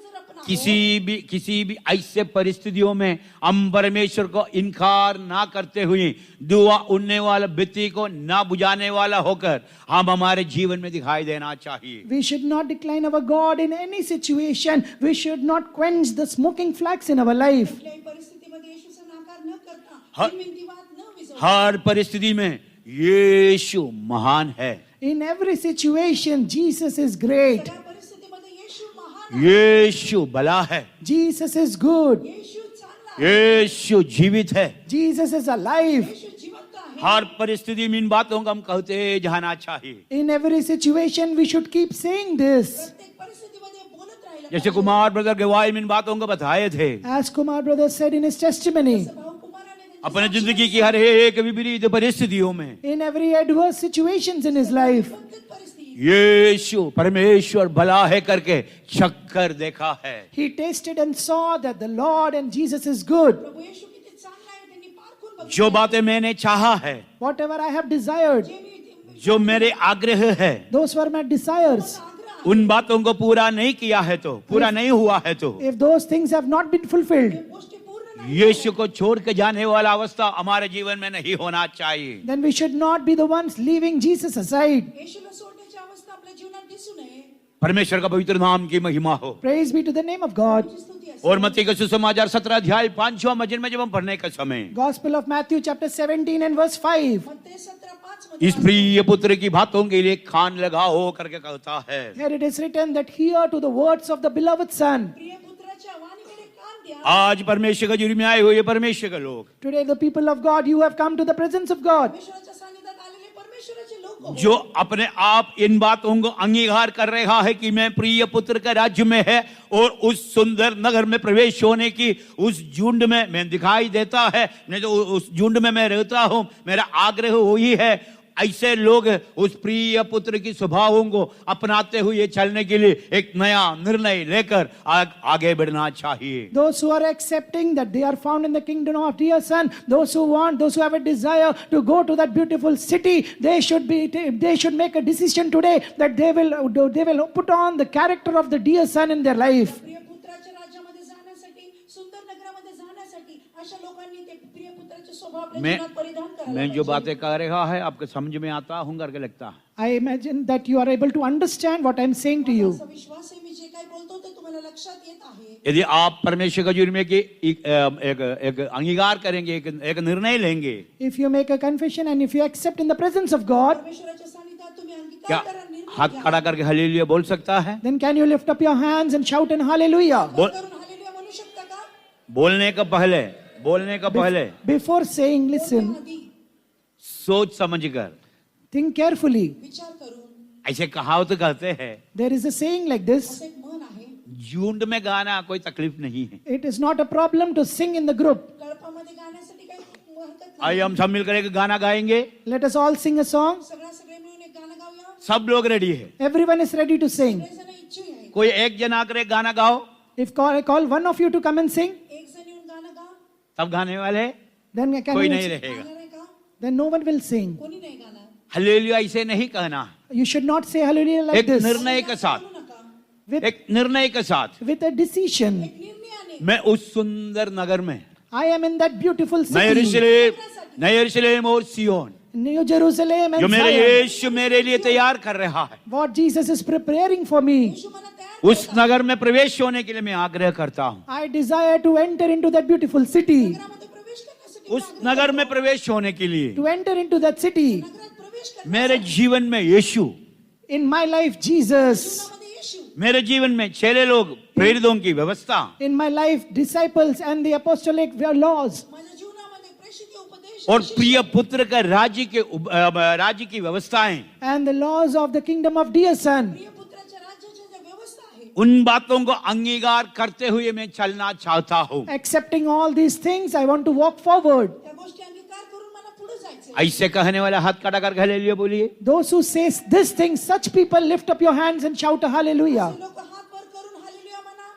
किसी भी ऐसे परिस्थितियों में हम परमेश्वर को इनकार ना करते हुए दुआ उड़ने वाला व्यक्ति को ना बुझाने वाला होकर हम हमारे जीवन में दिखाई देना चाहिए। We should not decline our God in any situation. We should not quench the smoking flags in our life. कुठल्याही परिस्थितीमध्ये येशूचा नाकार न करता हर- बिनबिनती वाद न विझवता हर परिस्थिति में यीशु महान है। In every situation, Jesus is great. सगळ्या परिस्थितीमध्ये येशू महान आहे. यीशु भला है। Jesus is good. येशू चांगला आहे. यीशु जीवित है। Jesus is alive. येशू जिवंत आहे. हर परिस्थिति में इन बातों को हम कहते जाना चाहिए। In every situation, we should keep saying this. प्रत्येक परिस्थितीमध्ये बोलत राहिलं जैसे पाहिजे. कुमार ब्रदर गवाही में इन बातों को बताए थे। As Kumar brother said in his testimony, भाऊ कुमाराने त्यांची अपने साक्षी जिंदगी की हर एक विपरीत परिस्थितियों में in every adverse situations in his life, प्रत्येक परिस्थिती यीशु परमेश्वर भला है करके चक्कर देखा है। he tasted and saw that the Lord and Jesus is good. प्रभू येशू किती चांगला आहे त्यांनी पारखून बघितलं. जो बातें मैंने चाहा है, Whatever I have desired, जे मी जो मेरे आग्रह है, those were my desires. आग्रह उन बातों को पूरा नहीं किया है तो, पूरा नहीं हुआ है तो If those things have not been fulfilled, गोष्टी पूर्ण नाही यीशु को छोड़ के जाने वाला अवस्था हमारे जीवन में नहीं होना चाहिए। then we should not be the ones leaving Jesus aside. येशूला सोडण्याची अवस्था आपल्या जीवनात दिसू नये. परमेश्वर का पवित्र नाम की महिमा हो। Praise be to the name of God. तुझी स्तुती असेल. और मत्ती का सुसमाचार 17 अध्याय 5वां वचन में जब हम पढ़ने का समय Gospel of Matthew chapter 17 and verse 5. मत्ते 17:5 मध्ये इस प्रिय पुत्र की बातों के लिए कान लगाओ करके कहता है। Here it is written that hear to the words of the beloved Son. प्रिय पुत्राच्या वाणीकडे कान द्या. आज परमेश्वर का जुर्म में आए हुए परमेश्वर के लोग Today the people of God, you have come to the presence of God. परमेश्वराच्या सानिध्यात आलेले परमेश्वराचे लोक हो. जो अपने आप इन बातों को अंगीकार कर रहा है कि मैं प्रिय पुत्र के राज्य में है और उस सुंदर नगर में प्रवेश होने की उस झुंड में मैं दिखाई देता है, नहीं तो उस झुंड में मैं रहता हूं, मेरा आग्रह वही है। ऐसे लोग उस प्रिय पुत्र की स्वभावों को अपनाते हुए चलने के लिए एक नया निर्णय लेकर आगे बढ़ना चाहिए। Those who are accepting that they are found in the kingdom of dear Son, those who have a desire to go to that beautiful city, they should make a decision today that they will put on the character of the dear Son in their life. प्रिय पुत्राच्या राज्यामध्ये जाण्यासाठी सुंदर नगरामध्ये जाण्यासाठी अशा लोकांनी ते प्रिय पुत्राचे स्वभाव आपल्या जीवनात परिधान करायला मैं जो पाहिजे. बातें कर रहा है आपको समझ में आता हूं करके लगता है। I imagine that you are able to understand what I am saying to you. असा विश्वास आहे मी जे काही बोलतो ते तुम्हाला लक्षात येत आहे. यदि आप परमेश्वर का जुर्म की एक अंगीकार करेंगे, एक निर्णय लेंगे, If you make a confession and if you accept in the presence of God, परमेश्वराच्या सानिध्यात तुम्ही क्या अंगीकार करा, निर्णय हाथ घ्या. खड़ा करके हालेलुया बोल सकता है? then can you lift up your hands and shout in hallelujah? बोल- करून हालेलुया म्हणू शकता का? बोलने का पहले Before saying, listen, आधी सोच समझकर think carefully. विचार करून. ऐसे कहावत कहते हैं, There is a saying like this. असं एक म्हण आहे, झुंड में गाना कोई तकलीफ नहीं है। It is not a problem to sing in the group. कळपामध्ये गाण्यासाठी काही हरकत आइए नाही. हम सब मिलकर एक गाना गाएंगे। Let us all sing a song. सगळे मिळून एक गाणं गाऊया. सब लोग रेडी है। Everyone is ready to sing. सगळेजण इच्छुक आहे. कोई एक जन आकर एक गाना गाओ, If I call one of you to come and sing, एक जण येऊन गाणं गा. तब गाने वाले then कोई नहीं can रहेगा। गाणं नाही का? then no one will sing. कोणी नाही गाणार. हालेलुया ऐसे नहीं कहना, You should not say hallelujah like एक this. निर्णय के साथ, बोलू नका. With, एक निर्णय के साथ with a decision. एक निर्णयाने मैं उस सुंदर नगर में I am in that beautiful नए city, यरूशलेम और सियोन, New Jerusalem जो and मेरे Zion. यीशु मेरे लिए तैयार कर रहा है, What Jesus is preparing for me. येशू मला तयार उस नगर में प्रवेश होने के लिए मैं आग्रह करता हूँ। I desire to enter into that beautiful city. नगरामध्ये प्रवेश करण्यासाठी उस नगर में प्रवेश होने के लिए To enter into that city. नगरात प्रवेश करण्यासाठी मेरे जीवन में यीशु, In my life, Jesus. जीवनामध्ये येशू, मेरे जीवन में चेले लोग, प्रेरितों की व्यवस्था, In my life, disciples and the apostolic laws. माझ्या जीवनामध्ये प्रेषित उपदेश और प्रिय पुत्र का राज्य की व्यवस्थाएं, And the laws of the kingdom of dear Son. प्रिय पुत्राच्या राज्याच्या ज्या व्यवस्था आहे उन बातों को अंगीकार करते हुए मैं चलना चाहता हूँ। Accepting all these things, I want to walk forward. त्या गोष्टी अंगीकार करून मला पुढे जायचंय. ऐसे कहने वाला हाथ खड़ा करके हालेलुया बोलिए। Those who say this thing, such people lift up your hands and shout a hallelujah. लोक हात वर करून हालेलुया म्हणा.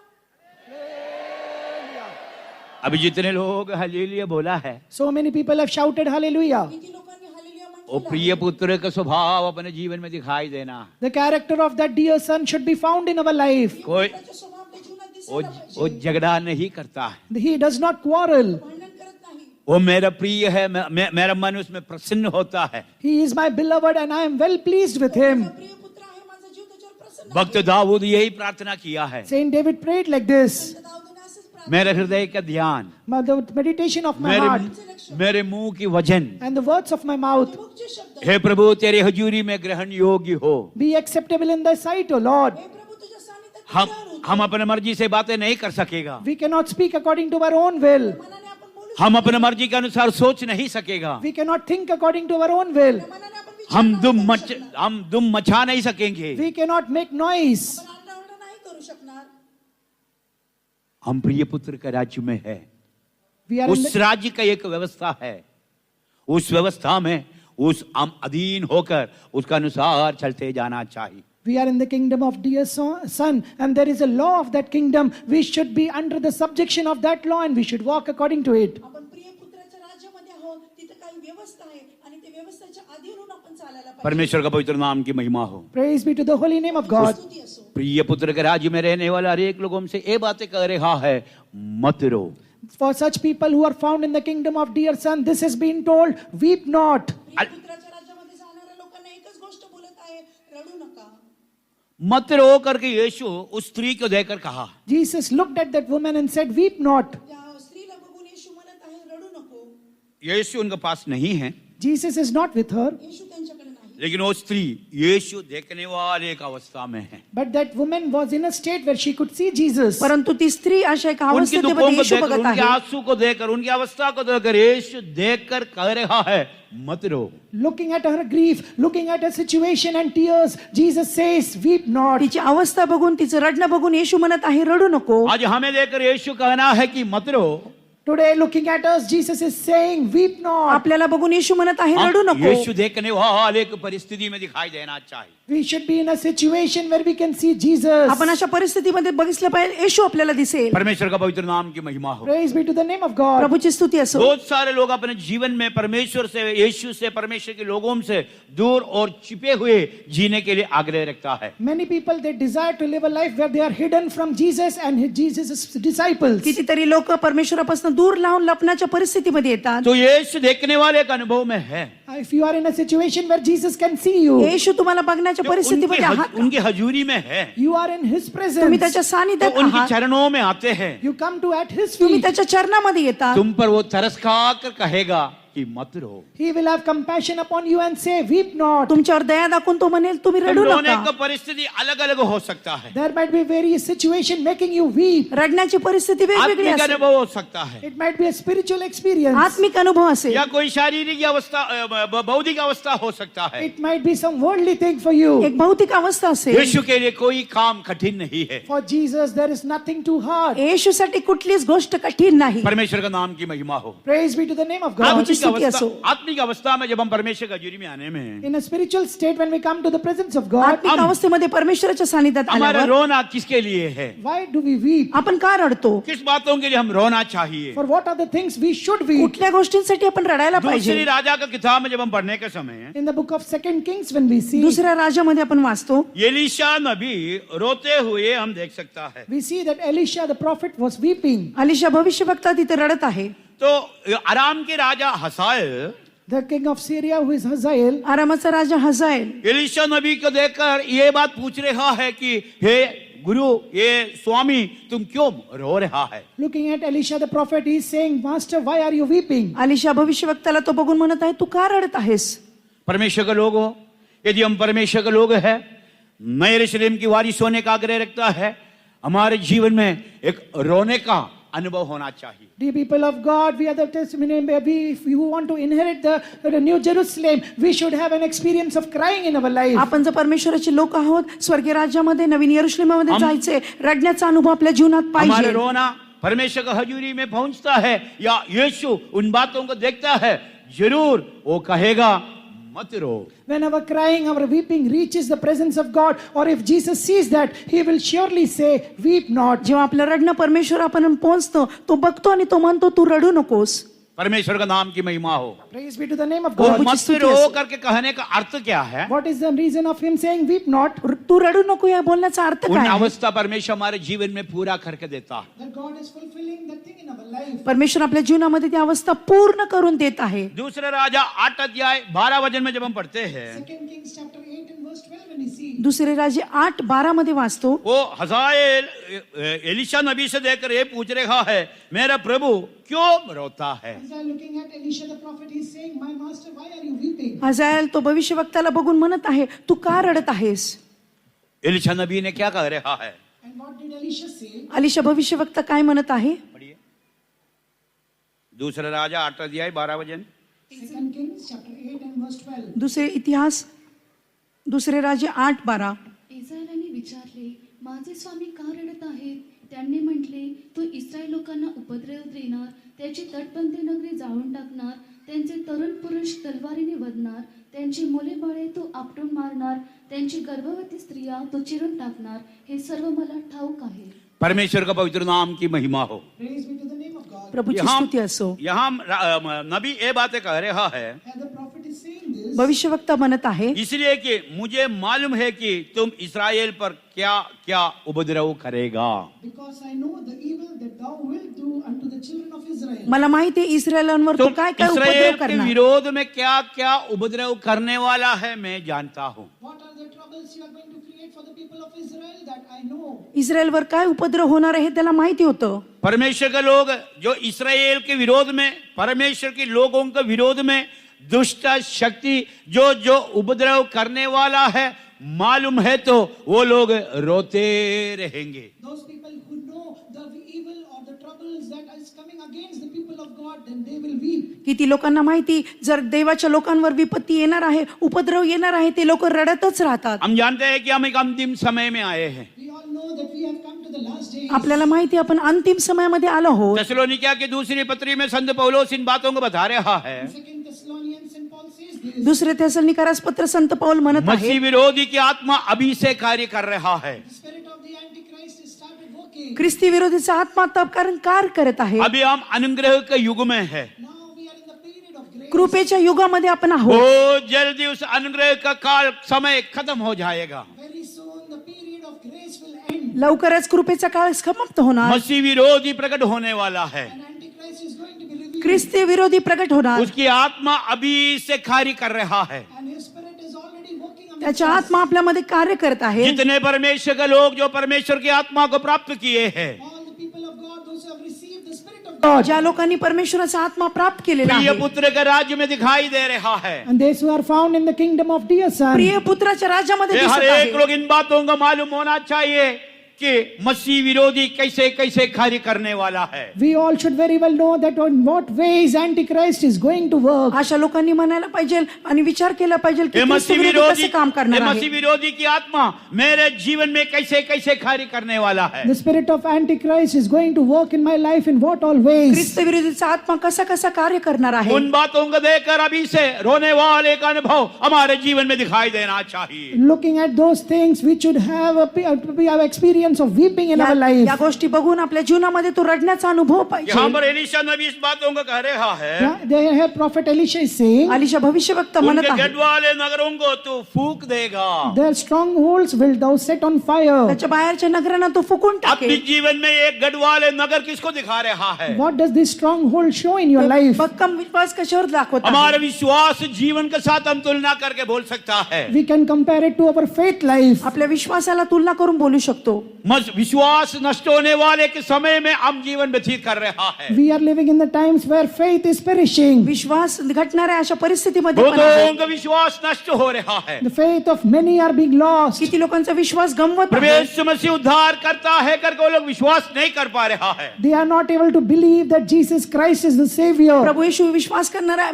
अभी जितने लोग हालेलुया बोला है, So many people have shouted hallelujah. किती लोकांनी हालेलुया वो म्हटलं प्रिय पुत्र का स्वभाव अपने जीवन में दिखाई देना। The character of that dear Son should be found in our life. कोई पुत्राचा स्वभाव आपल्या जीवनात दिसायला वो झगड़ा नहीं करता है, He does not quarrel. भांडण करत नाही. वो मेरा प्रिय है, मेरा मन उसमें प्रसन्न होता है। He is my beloved and I am well pleased with him. माझा प्रिय पुत्र आहे, माझा जीव त्याच्यावर प्रसन्न आहे. भक्त दाऊद यही प्रार्थना किया है, Saint David prayed like this. दाऊदने असंच प्रार्थना मेरे हृदय का ध्यान, The meditation of my heart मेरे मुंह की वजन, and the words of my mouth मुखचे शब्द. हे प्रभु तेरे हजूरी में ग्रहण योग्य हो। be acceptable in thy sight, O Lord. हे प्रभू तुझ्या सानिध्यात हम ग्रहण होतो. हम अपने मर्जी से बातें नहीं कर सकेगा, We cannot speak according to our own will. मनाने आपण बोलू हम अपने मर्जी के अनुसार सोच नहीं सकेगा, We cannot think according to our own will. शकतो. मनाने आपण विचार हम दुम मचा नहीं सकेंगे। We cannot make noise. आपण आरडाओरडा नाही करू शकणार. हम प्रिय पुत्र के राज्य में है, We are in उस the, राज्य का एक व्यवस्था है, उस व्यवस्था में उस हम अधीन होकर उसका अनुसार चलते जाना चाहिए। we are in the kingdom of dear son, and there is a law of that kingdom. We should be under the subjection of that law and we should walk according to it. आपण प्रिय पुत्राच्या राज्यामध्ये आहोत. तिथे काही व्यवस्था आहे आणि त्या व्यवस्थेच्या अधीन होऊन आपण चालायला पाहिजे. परमेश्वर का पवित्र नाम की महिमा हो। Praise be to the holy name of God. स्तुती असो. प्रिय पुत्र के राज्य में रहने वाला हर एक लोगों से ये बातें कह रहा है, मत रो। For such people who are found in the kingdom of dear son, this has been told, weep not. प्रिय पुत्राच्या राज्यामध्ये जाणाऱ्या लोकांना एकच गोष्ट बोलत आहे, रडू नका. मत रो करके यीशु उस स्त्री को देखकर कहा, Jesus looked at that woman and said, weep not. त्या स्त्रीला बघून येशू म्हणत आहे, रडू नको. यीशु उनके पास नहीं है, Jesus is not with her, येशू त्यांच्याकडे नाही. लेकिन वो स्त्री यीशु देखने वाले एक अवस्था में है। but that woman was in a state where she could see Jesus. परंतु ती स्त्री अशा एका उनकी अवस्थेमध्ये दुखों को येशू देखकर, बघत उनके आहे. आंसू को देखकर, उनकी अवस्था को देखकर यीशु देखकर कह रहा है, मत रो। Looking at her grief, looking at her situation and tears, Jesus says, weep not. तिची अवस्था बघून, तिचं रडणं बघून येशू म्हणत आहे, रडू नको. आज हमें देखकर यीशु कहना है कि मत रो। Today, looking at us, Jesus is saying, weep not. आपल्याला बघून येशू म्हणत आहे, रडू हम नको. यीशु देखने वाले एक परिस्थिति में दिखाई देना चाहिए। We should be in a situation where we can see Jesus. आपण अशा परिस्थितीमध्ये बघितलं पाहिजे, येशू आपल्याला दिसेल. परमेश्वर का पवित्र नाम की महिमा हो। Praise be to the name of God. प्रभूची स्तुती असो. बहुत सारे लोग अपने जीवन में परमेश्वर से, यीशु से, परमेश्वर के लोगों से दूर और छिपे हुए जीने के लिए आग्रह रखता है। Many people, they desire to live a life where they are hidden from Jesus and Jesus' disciples. कितीतरी लोक परमेश्वरापासून दूर लावून लपण्याच्या परिस्थितीमध्ये येतात. तो यीशु देखने वाले एक अनुभव में है, If you are in a situation where Jesus can see you, येशू तुम्हाला बघण्याच्या परिस्थितीमध्ये आहात, उनकी हजूरी में है, you are in His तुम्ही presence. त्याच्या तो सानिध्यात उनके आहात, चरणों में आते हैं, You come to at His तुम्ही feet. त्याच्या चरणामध्ये येतात. तुम पर वो तरस खाकर कहेगा कि मत रो। He will have compassion upon you and say, weep not. तुमच्यावर दया दाखवून तो म्हणेल, तुम्ही रडू रोने नका. का परिस्थिति अलग अलग हो सकता है, There might be various situation making you weep. रडण्याची परिस्थिती वेगवेगळी आत्मिक असेल, अनुभव हो सकता है, It might be a spiritual experience. आत्मिक अनुभव असेल, या कोई शारीरिक अवस्था, बौद्धिक अवस्था हो सकता है। It might be some worldly thing for you. एक भौतिक अवस्था असेल. यीशु के लिए कोई काम कठिन नहीं है। For Jesus, there is nothing too hard. येशूसाठी कुठलीच गोष्ट कठीण नाही. परमेश्वर का नाम की महिमा हो। Praise be to the name of God. प्रभुची स्तुती असो. आत्मिक अवस्था में जब हम परमेश्वर की हजूरी में आने में, In a spiritual state, when we come to the presence of God, आत्मिक अवस्थेमध्ये परमेश्वराच्या सानिध्यात हमारा आल्यावर रोना किसके लिए है, why do we weep? आपण का रडतो? किस बातों के लिए हम रोना चाहिए। For what are the things we should weep? कुठल्या गोष्टींसाठी आपण रडायला दूसरी पाहिजे? राजा का किताब में जब हम पढ़ने के समय In the book of 2 Kings, when we see, दुसऱ्या राज्यामध्ये आपण वाचतो, एलीशा नबी रोते हुए हम देख सकता है। we see that Elisha the prophet was weeping. Alisha भविष्यवक्ता तिथे रडत आहे. तो आराम के राजा Hazael The king of Syria, who is Hazael, आरामाचा राजा हजाएल एलीशा नबी को देखकर ये बात पूछ रहा है कि हे गुरु, ये स्वामी, तुम क्यों रो रहा है। looking at Elisha the prophet, he is saying, Master, why are you weeping? Alisha भविष्यवक्ताला तो बघून म्हणत आहे, तू का रडत आहेस? परमेश्वर के लोग हो, यदि हम परमेश्वर के लोग हैं, नए यरूशलेम की वारिस होने का आग्रह रखता है, हमारे जीवन में एक रोने का अनुभव होना चाहिए। Dear people of God, we are the testimony. If you want to inherit the New Jerusalem, we should have an experience of crying in our life. आपण जर परमेश्वराचे लोक आहोत, स्वर्गीय राज्यामध्ये, नवीन यरूशलेमामध्ये जायचे, रडण्याचा अनुभव आपल्या जीवनात हमारे पाहिजे. रोना परमेश्वर की हजूरी में पहुंचता है या यीशु उन बातों को देखता है, जरूर वो कहेगा मत रो। When our crying, our weeping reaches the presence of God, or if Jesus sees that, He will surely say, weep not. जेव्हा आपलं रडणं परमेश्वरापर्यंत पोहोचतं, तो बघतो आणि तो म्हणतो, तू रडू नकोस. परमेश्वर का नाम की महिमा हो। Praise be to the name of वो God. मत रो करके कहने का अर्थ क्या है? What is the reason of Him saying, weep not? तू रडू नको या बोलण्याचा अर्थ उन काय आहे? अवस्था परमेश्वर हमारे जीवन में पूरा करके देता है। That God is fulfilling that thing in our life. परमेश्वर आपल्या जीवनामध्ये ती अवस्था पूर्ण करून देत आहे. दूसरे राजा 8 अध्याय 12 वचन में जब हम पढ़ते हैं, 2 Kings chapter 8 and verse 12 when we see. दुसरे राजे 8:12 मध्ये वाचतो. वो हजाएल एलिशा नबी से देखकर ये पूछ रहा है, मेरा प्रभु क्यों रोता है? Isaiah looking at Elisha the prophet, he is saying, my master, why are you weeping? हजाएल तो भविष्यवक्त्याला बघून म्हणत आहे, तू का रडत आहेस? एलिशा नबी ने क्या कह रहा है? And what did Elisha say? Alisha भविष्यवक्ता काय म्हणत आहे? पढ़िए, दूसरा राजा 8 अध्याय 12 वचन। 2 Kings chapter 8 and verse 12. दुसरे इतिहास दुसरे राजे 8:12. इस्रायलाने विचारले, माझे स्वामी का रडत आहेत? त्यांनी म्हटले, तो इस्रायल लोकांना उपद्रव देणार, त्याची तटबंदी नगरी जाळून टाकणार, त्यांचे तरुण पुरुष तलवारीने वधणार, त्यांची मुले बाळे तो आपटून मारणार, त्यांची गर्भवती स्त्रिया तो चिरून टाकणार. हे सर्व मला ठाऊक आहे. परमेश्वर का पवित्र नाम की महिमा हो। Praise be to the name of God. प्रभूची स्तुती असो. यहाँ नबी ये बातें कह रहा है And the prophet is saying this भविष्यवक्ता म्हणत आहे, इसलिए कि मुझे मालूम है कि तुम इस्राएल पर क्या क्या उपद्रव करेगा। because I know the evil that thou wilt do unto the children of Israel. मला माहिती आहे इस्रायलांवर तू तुम काय काय इस्राएल उपद्रव के करणार. विरोध में क्या क्या उपद्रव करने वाला है मैं जानता हूँ। What are the troubles you are going to create for the people of Israel? That I know. इस्रायलवर काय उपद्रव होणार आहे हे त्याला माहिती होतं. परमेश्वर के लोग जो इस्राएल के विरोध में, परमेश्वर के लोगों के विरोध में दुष्ट शक्ति जो जो उपद्रव करने वाला है, मालूम है तो वो लोग रोते रहेंगे। Those people who know the evil or the troubles that is coming against the people of God, then they will weep. किती लोकांना माहिती, जर देवाच्या लोकांवर विपत्ती येणार आहे, उपद्रव येणार आहे, ते लोक रडतच राहतात. हम जानते हैं कि हम एक अंतिम समय में आए हैं। We all know that we have come to the last days. आपल्याला माहिती आहे, आपण अंतिम समयामध्ये आलो आहोत. थिस्सलुनीकियों की दूसरी पत्री में संत पौलुस इन बातों को बता रहा है। 2 Thessalonians and Paul says this. दुसरे थेसलोनिकरास पत्र संत पौल म्हणत आहे, मसीह विरोधी की आत्मा अभी से कार्य कर रहा है। The spirit of the Antichrist has started working. ख्रिस्ती विरोधीचा आत्मा तपकारण कार्य करत आहे. अभी हम अनुग्रह के युग में है। Now we are in the period of grace. कृपेच्या युगामध्ये आपण आहोत. बहुत जल्दी उस अनुग्रह का काल समय खत्म हो जाएगा। Very soon the period of grace will end. लवकरच कृपेचा काळ समाप्त होणार. मसीह विरोधी प्रकट होने वाला है। And Antichrist is going to be revealed. ख्रिस्ती विरोधी प्रकट होणार. उसकी आत्मा अभी से कार्य कर रहा है। And his spirit is already working amongst त्याच्या us. आत्मा आपल्यामध्ये कार्य करत आहे. जितने परमेश्वर के लोग जो परमेश्वर की आत्मा को प्राप्त किए हैं, All the people of God, those who have received the spirit of God. ज्या लोकांनी परमेश्वराचा आत्मा प्राप्त केलेला प्रिय आहे, पुत्र के राज्य में दिखाई दे रहा है। And those who are found in the kingdom of dear son. प्रिय पुत्राच्या राज्यामध्ये ये दिसत हर एक आहे. लोग इन बातों को मालूम होना चाहिए कि मसीह विरोधी कैसे कैसे कार्य करने वाला है। We all should very well know that on what ways Antichrist is going to work. अशा लोकांनी म्हणायला पाहिजे आणि विचार केला पाहिजे की ये ख्रिस्त मसीह विरोधी विरोधी, कसं काम करणार ये आहे. मसीह विरोधी की आत्मा मेरे जीवन में कैसे कैसे कार्य करने वाला है। The spirit of Antichrist is going to work in my life in what all ways. ख्रिस्त विरोधीचा आत्मा कसा कसा कार्य करणार आहे. उन बातों को देखकर अभी से रोने वाले का अनुभव हमारे जीवन में दिखाई देना चाहिए। Looking at those things, we should have a experience of weeping in our life. या गोष्टी बघून आपल्या जीवनामध्ये तो रडण्याचा अनुभव पाहिजे. यहाँ पर एलिशा नबी इस बातों को कह रहा है, Yeah, there here prophet Elisha is saying, Alisha भविष्यवक्ता म्हणत उनके आहे, गढ़ वाले नगरों को तू फूक देगा। their strongholds will thou set on fire. त्याच्या बाहेरच्या नगरांना तो फुकून अपने टाकेल. जीवन में एक गढ़ वाले नगर किसको दिखा रहा है? What does this stronghold show in your life? भक्कम विश्वास कशावर दाखवत आहे? हमारे विश्वास जीवन के साथ हम तुलना करके बोल सकता है। We can compare it to our faith life. आपल्या विश्वासाला तुलना करून बोलू शकतो. विश्वास नष्ट होने वाले के समय में हम जीवन व्यतीत कर रहा है। We are living in the times where faith is perishing. विश्वास घटणाऱ्या अशा परिस्थितीमध्ये पण आहे. बहुतों का विश्वास नष्ट हो रहा है। The faith of many are being lost. किती लोकांचा विश्वास गमवत आहे. प्रवेश मसीह उद्धार करता है करके वो लोग विश्वास नहीं कर पा रहा है। They are not able to believe that Jesus Christ is the Savior. प्रभु येशू विश्वास करणारा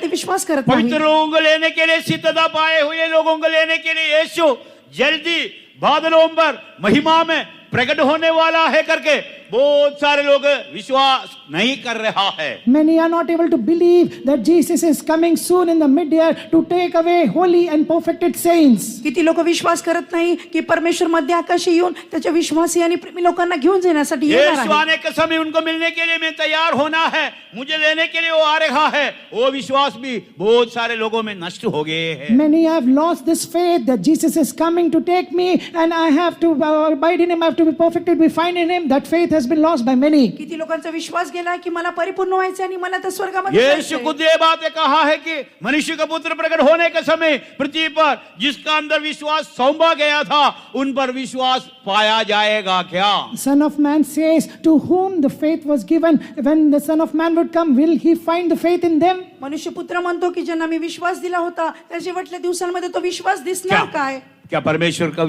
ते विश्वास करत नाही. पवित्र लोगों को लेने के लिए, सिद्धता पाए हुए लोगों को लेने के लिए यीशु जल्दी बादलों पर महिमा में प्रकट होने वाला है करके बहुत सारे लोग विश्वास नहीं कर रहा है। Many are not able to believe that Jesus is coming soon in the mid-year to take away holy and perfected saints. किती लोक विश्वास करत नाही की परमेश्वर मध्य आकाशी येऊन त्याच्या विश्वासी आणि प्रेमी लोकांना घेऊन जाण्यासाठी येणार यीशु आहे. आने के समय उनको मिलने के लिए मैं तैयार होना है, मुझे लेने के लिए वो आ रहा है। वो विश्वास भी बहुत सारे लोगों में नष्ट हो गए हैं। Many have lost this faith that Jesus is coming to take me and I have to abide in him, I have to be perfected, be fine in him. That faith has been lost by many. किती लोकांचा विश्वास गेला की मला परिपूर्ण व्हायचं आणि मला त्या स्वर्गामध्ये यीशु जायचंय. खुद ये बात कहा है कि मनुष्य का पुत्र प्रकट होने के समय पृथ्वी पर जिसका अंदर विश्वास सौंपा गया था उन पर विश्वास पाया जाएगा क्या? Son of Man says, to whom the faith was given, when the Son of Man would come, will he find the faith in them? मनुष्य पुत्र म्हणतो की ज्यांना मी विश्वास दिला होता त्या शेवटल्या दिवसांमध्ये तो विश्वास क्या दिसणार काय? क्या परमेश्वर का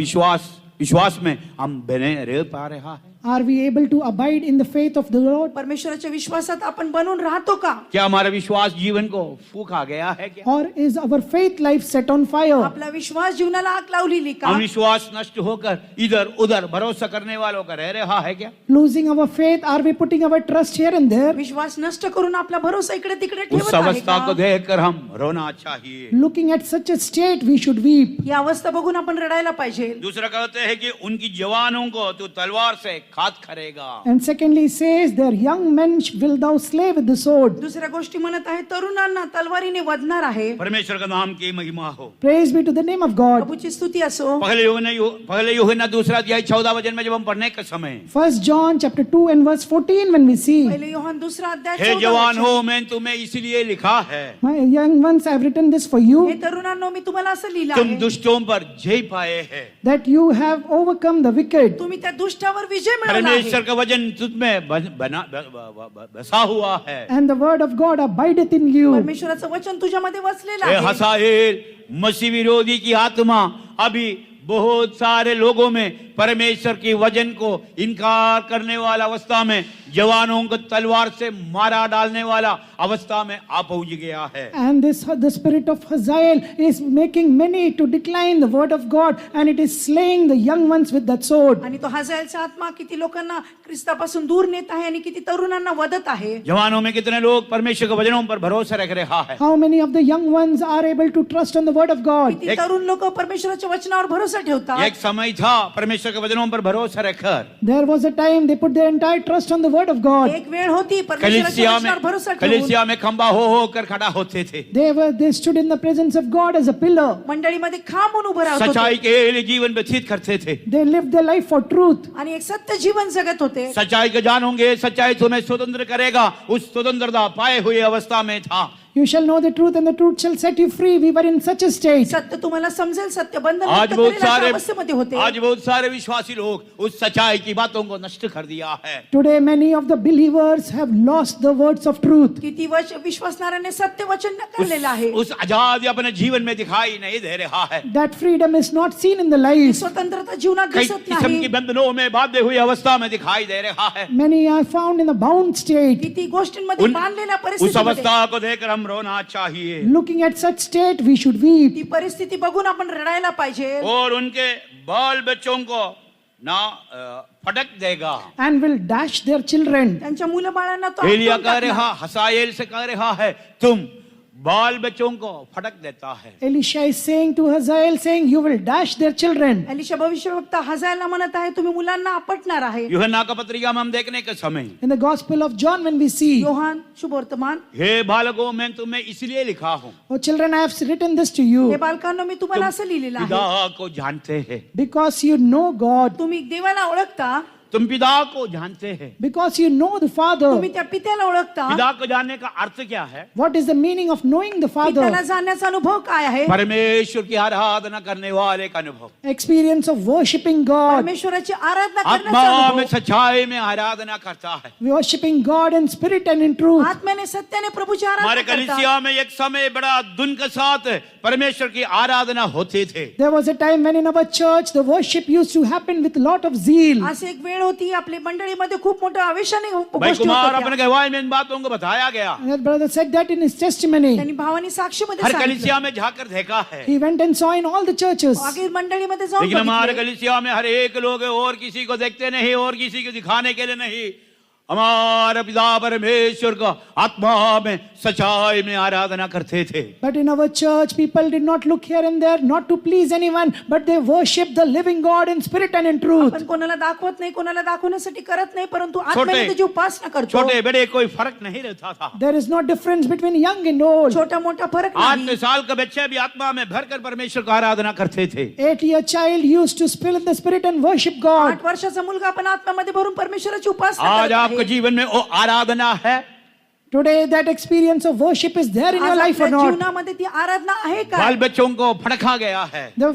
विश्वास में हम बने रह पा रहा है? Are we able to abide in the faith of the Lord? परमेश्वराच्या विश्वासात आपण बनून राहतो का? क्या हमारा विश्वास जीवन को फूंक आ गया है क्या? Or is our faith life set on fire? आपला विश्वास जीवनाला आग लावलेली का? हम विश्वास नष्ट होकर इधर उधर भरोसा करने वालों का रह रहा है क्या? Losing our faith, are we putting our trust here and there? विश्वास नष्ट करून आपला भरोसा इकडे तिकडे उस ठेवत आहे अवस्था को का? देखकर हम रोना चाहिए। Looking at such a state, we should weep. ही अवस्था बघून आपण रडायला पाहिजे. दूसरा कहते हैं कि उनकी जवानों को तू तलवार से घात करेगा। And secondly says, their young men will thou slay with the sword. दुसऱ्या गोष्टी म्हणत आहे तरुणांना तलवारीने वधणार आहे. परमेश्वर का नाम की महिमा हो। Praise be to the name of God. प्रभूची स्तुती असो. पहले यूहन्ना दूसरा अध्याय 14 वचन में जब हम पढ़ने के समय 1 John chapter 2 and verse 14, when we see, पहिले योहान दुसरा अध्याय हे 14 जवान वचन. हो मैं तुम्हें इसलिए लिखा है my young ones, I have written this for you, हे तरुणांनो मी तुम्हाला असं लिहिलं तुम आहे दुष्टों पर जय पाए हैं। that you have overcome the wicked. तुम्ही त्या दुष्टावर विजय मिळवला परमेश्वर आहे. का वचन तुझ में बसा हुआ है। And the word of God abideth in you. परमेश्वराचं वचन तुझ्यामध्ये वसलेलं हे आहे. हसाएल मसीह विरोधी की आत्मा अभी बहुत सारे लोगों में परमेश्वर की वचन को इनकार करने वाला अवस्था में जवानों को तलवार से मारा डालने वाला अवस्था में आ पहुंच गया है। And the spirit of Hazael is making many to decline the word of God, and it is slaying the young ones with that sword. आणि तो हजायलचा आत्मा किती लोकांना ख्रिस्तापासून दूर नेत आहे आणि किती तरुणांना वदत आहे. जवानों में कितने लोग परमेश्वर के वचनों पर भरोसा रख रहा है? How many of the young ones are able to trust on the word of God? किती तरुण लोक परमेश्वराच्या वचनावर भरोसा ठेवतात. एक समय था परमेश्वर के वचनों पर भरोसा रखकर There was a time they put their entire trust on the word of God. एक वेळ होती परमेश्वराच्या वचनावर भरोसा ठेवून कलीसिया में खंबा हो कर खड़ा होते थे। They stood in the presence of God as a pillar. मंडळीमध्ये खांबून उभं राहत होते. सच्चाई के लिए जीवन व्यतीत करते थे। They lived their life for truth. आणि एक सत्य जीवन जगत होते. सच्चाई को जानोगे, सच्चाई तुम्हें स्वतंत्र करेगा, उस स्वतंत्रता पाए हुए अवस्था में था। You shall know the truth and the truth shall set you free. We were in such a state. सत्य तुम्हाला समजेल, सत्य बंधन आज मुक्त बहुत करेल अशा सारे अवस्थेमध्ये होते. आज बहुत सारे विश्वासी लोग उस सच्चाई की बातों को नष्ट कर दिया है। Today many of the believers have lost the words of truth. किती विश्वासणाऱ्याने सत्य वचन नकारलेलं आहे. उस आजादी अपने जीवन में दिखाई नहीं दे रहा है। That freedom is not seen in the life. स्वतंत्रता जीवनात कई दिसत किस्म नाही. की बंधनों में बांधे हुई अवस्था में दिखाई दे रहा है। Many are found in a bound state. किती गोष्टींमध्ये बांधलेल्या उस परिस्थितीमध्ये अवस्था को देखकर हम रोना चाहिए Looking at such state, we should weep. ती परिस्थिती बघून आपण रडायला पाहिजे. और उनके बाल बच्चों को ना फटक देगा। And will dash their children. त्यांच्या मुलं बाळांना तो एलिया आपटून कह टाकणार. रहा, हसाएल से कह रहा है, तुम बाल बच्चों को फटक देता है। Elisha is saying to Hazael, saying, you will dash their children. Elisha भविष्यवक्ता हजायला म्हणत आहे तुम्ही मुलांना आपटणार आहे. यूहन्ना का पत्रिका में हम देखने के समय In the Gospel of John, when we see, Yohan शुभवर्तमान, हे बालकों मैं तुम्हें इसलिए लिखा हूँ oh children, I have written this to you हे बालकांनो मी तुम्हाला असं लिहिलेलं आहे. पिता को जानते हैं, because you know God, तुम्ही देवाला ओळखता, तुम पिता को जानते हैं। because you know the Father. तुम्ही त्या पित्याला ओळखता. पिता को जानने का अर्थ क्या है? What is the meaning of knowing the पित्याला Father? जाणण्याचा अनुभव काय आहे? परमेश्वर की आराधना करने वाले का अनुभव, Experience of worshipping God, परमेश्वराची आराधना आत्मा करण्याचा में अनुभव. सच्चाई में आराधना करता है। worshipping God in spirit and in truth. आत्म्याने सत्याने प्रभूची आराधना हमारे करता. कलीसिया में एक समय बड़ा धुन के साथ परमेश्वर की आराधना होती थी। There was a time when in our church the worship used to happen with a lot of zeal. असे एक वेळ वेळ होती, आपली मंडळीमध्ये खूप मोठं आवेशाने भाई गोष्टी होत कुमार होत्या. अपने गवाही में इन बातों को बताया गया। And that brother said that in his testimony. त्यांनी भावानी साक्षीमध्ये हर सांगितलं. कलीसिया में जाकर देखा है, He went and saw in all the churches. आगे मंडळीमध्ये जाऊन लेकिन हमारे बघितले. कलीसिया में हर एक लोग और किसी को देखते नहीं और किसी को दिखाने के लिए नहीं, हमारे पिता परमेश्वर का आत्मा में सच्चाई में आराधना करते थे। But in our church, people did not look here and there, not to please anyone, but they worship the living God in spirit and in truth. आपण कोणाला दाखवत नाही, कोणाला दाखवण्यासाठी करत नाही, परंतु आत्म्याने त्याची उपासना करतो. छोटे बड़े कोई फर्क नहीं रहता था। There is no difference between young and old. छोटा मोठा फरक 8 नाही. साल का बच्चे भी आत्मा में भरकर परमेश्वर का आराधना करते थे। 8-year child used to spill in the spirit and worship God. 8 वर्षाचा मुलगा पण आत्म्यामध्ये भरून परमेश्वराची उपासना आज करत आपके आहे. जीवन में वो आराधना है? Today, that experience of worship is there in your आज life or आपल्या not. जीवनामध्ये ती आराधना आहे का? बाल बच्चों को भड़का गया है। The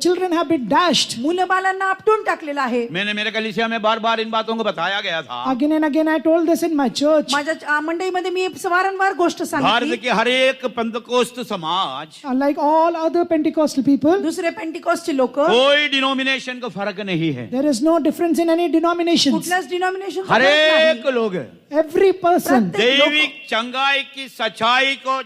children have been dashed. मुलं बालांना आपटून टाकलेलं आहे. मैंने मेरे कलीसिया में बार बार इन बातों को बताया गया था। Again and again, I told this in my church. माझ्या मंडळीमध्ये मी वारंवार गोष्ट सांगितली. भारत के हर एक पेंतकोस्त समाज, Like all other Pentecostal people, दुसरे पेंटिकॉस्टचे लोक कोई डिनोमिनेशन का फर्क नहीं है। there is no difference in any denominations. कुठल्याच डिनॉमिनेशन हर एक लोग Every person, दैविक चंगाई की सच्चाई को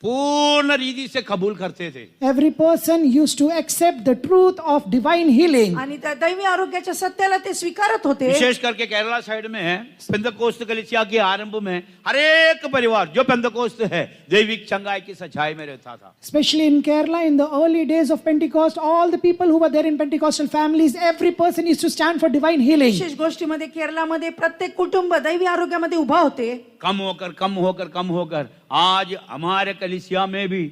पूर्ण रीति से कबूल करते थे। every person used to accept the truth of divine healing. आणि त्या दैवी आरोग्याच्या सत्याला ते स्वीकारत होते. विशेष करके केरला साइड में पेंतकोस्त कलीसिया के आरंभ में हर एक परिवार जो पेंतकोस्त है दैविक चंगाई की सच्चाई में रहता था। Especially in Kerala, in the early days of Pentecost, all the people who were there in Pentecostal families, every person used to stand for divine healing. विशेष गोष्टीमध्ये केरलामध्ये प्रत्येक कुटुंब दैवी आरोग्यामध्ये उभा होते. कम होकर आज हमारे कलीसिया में भी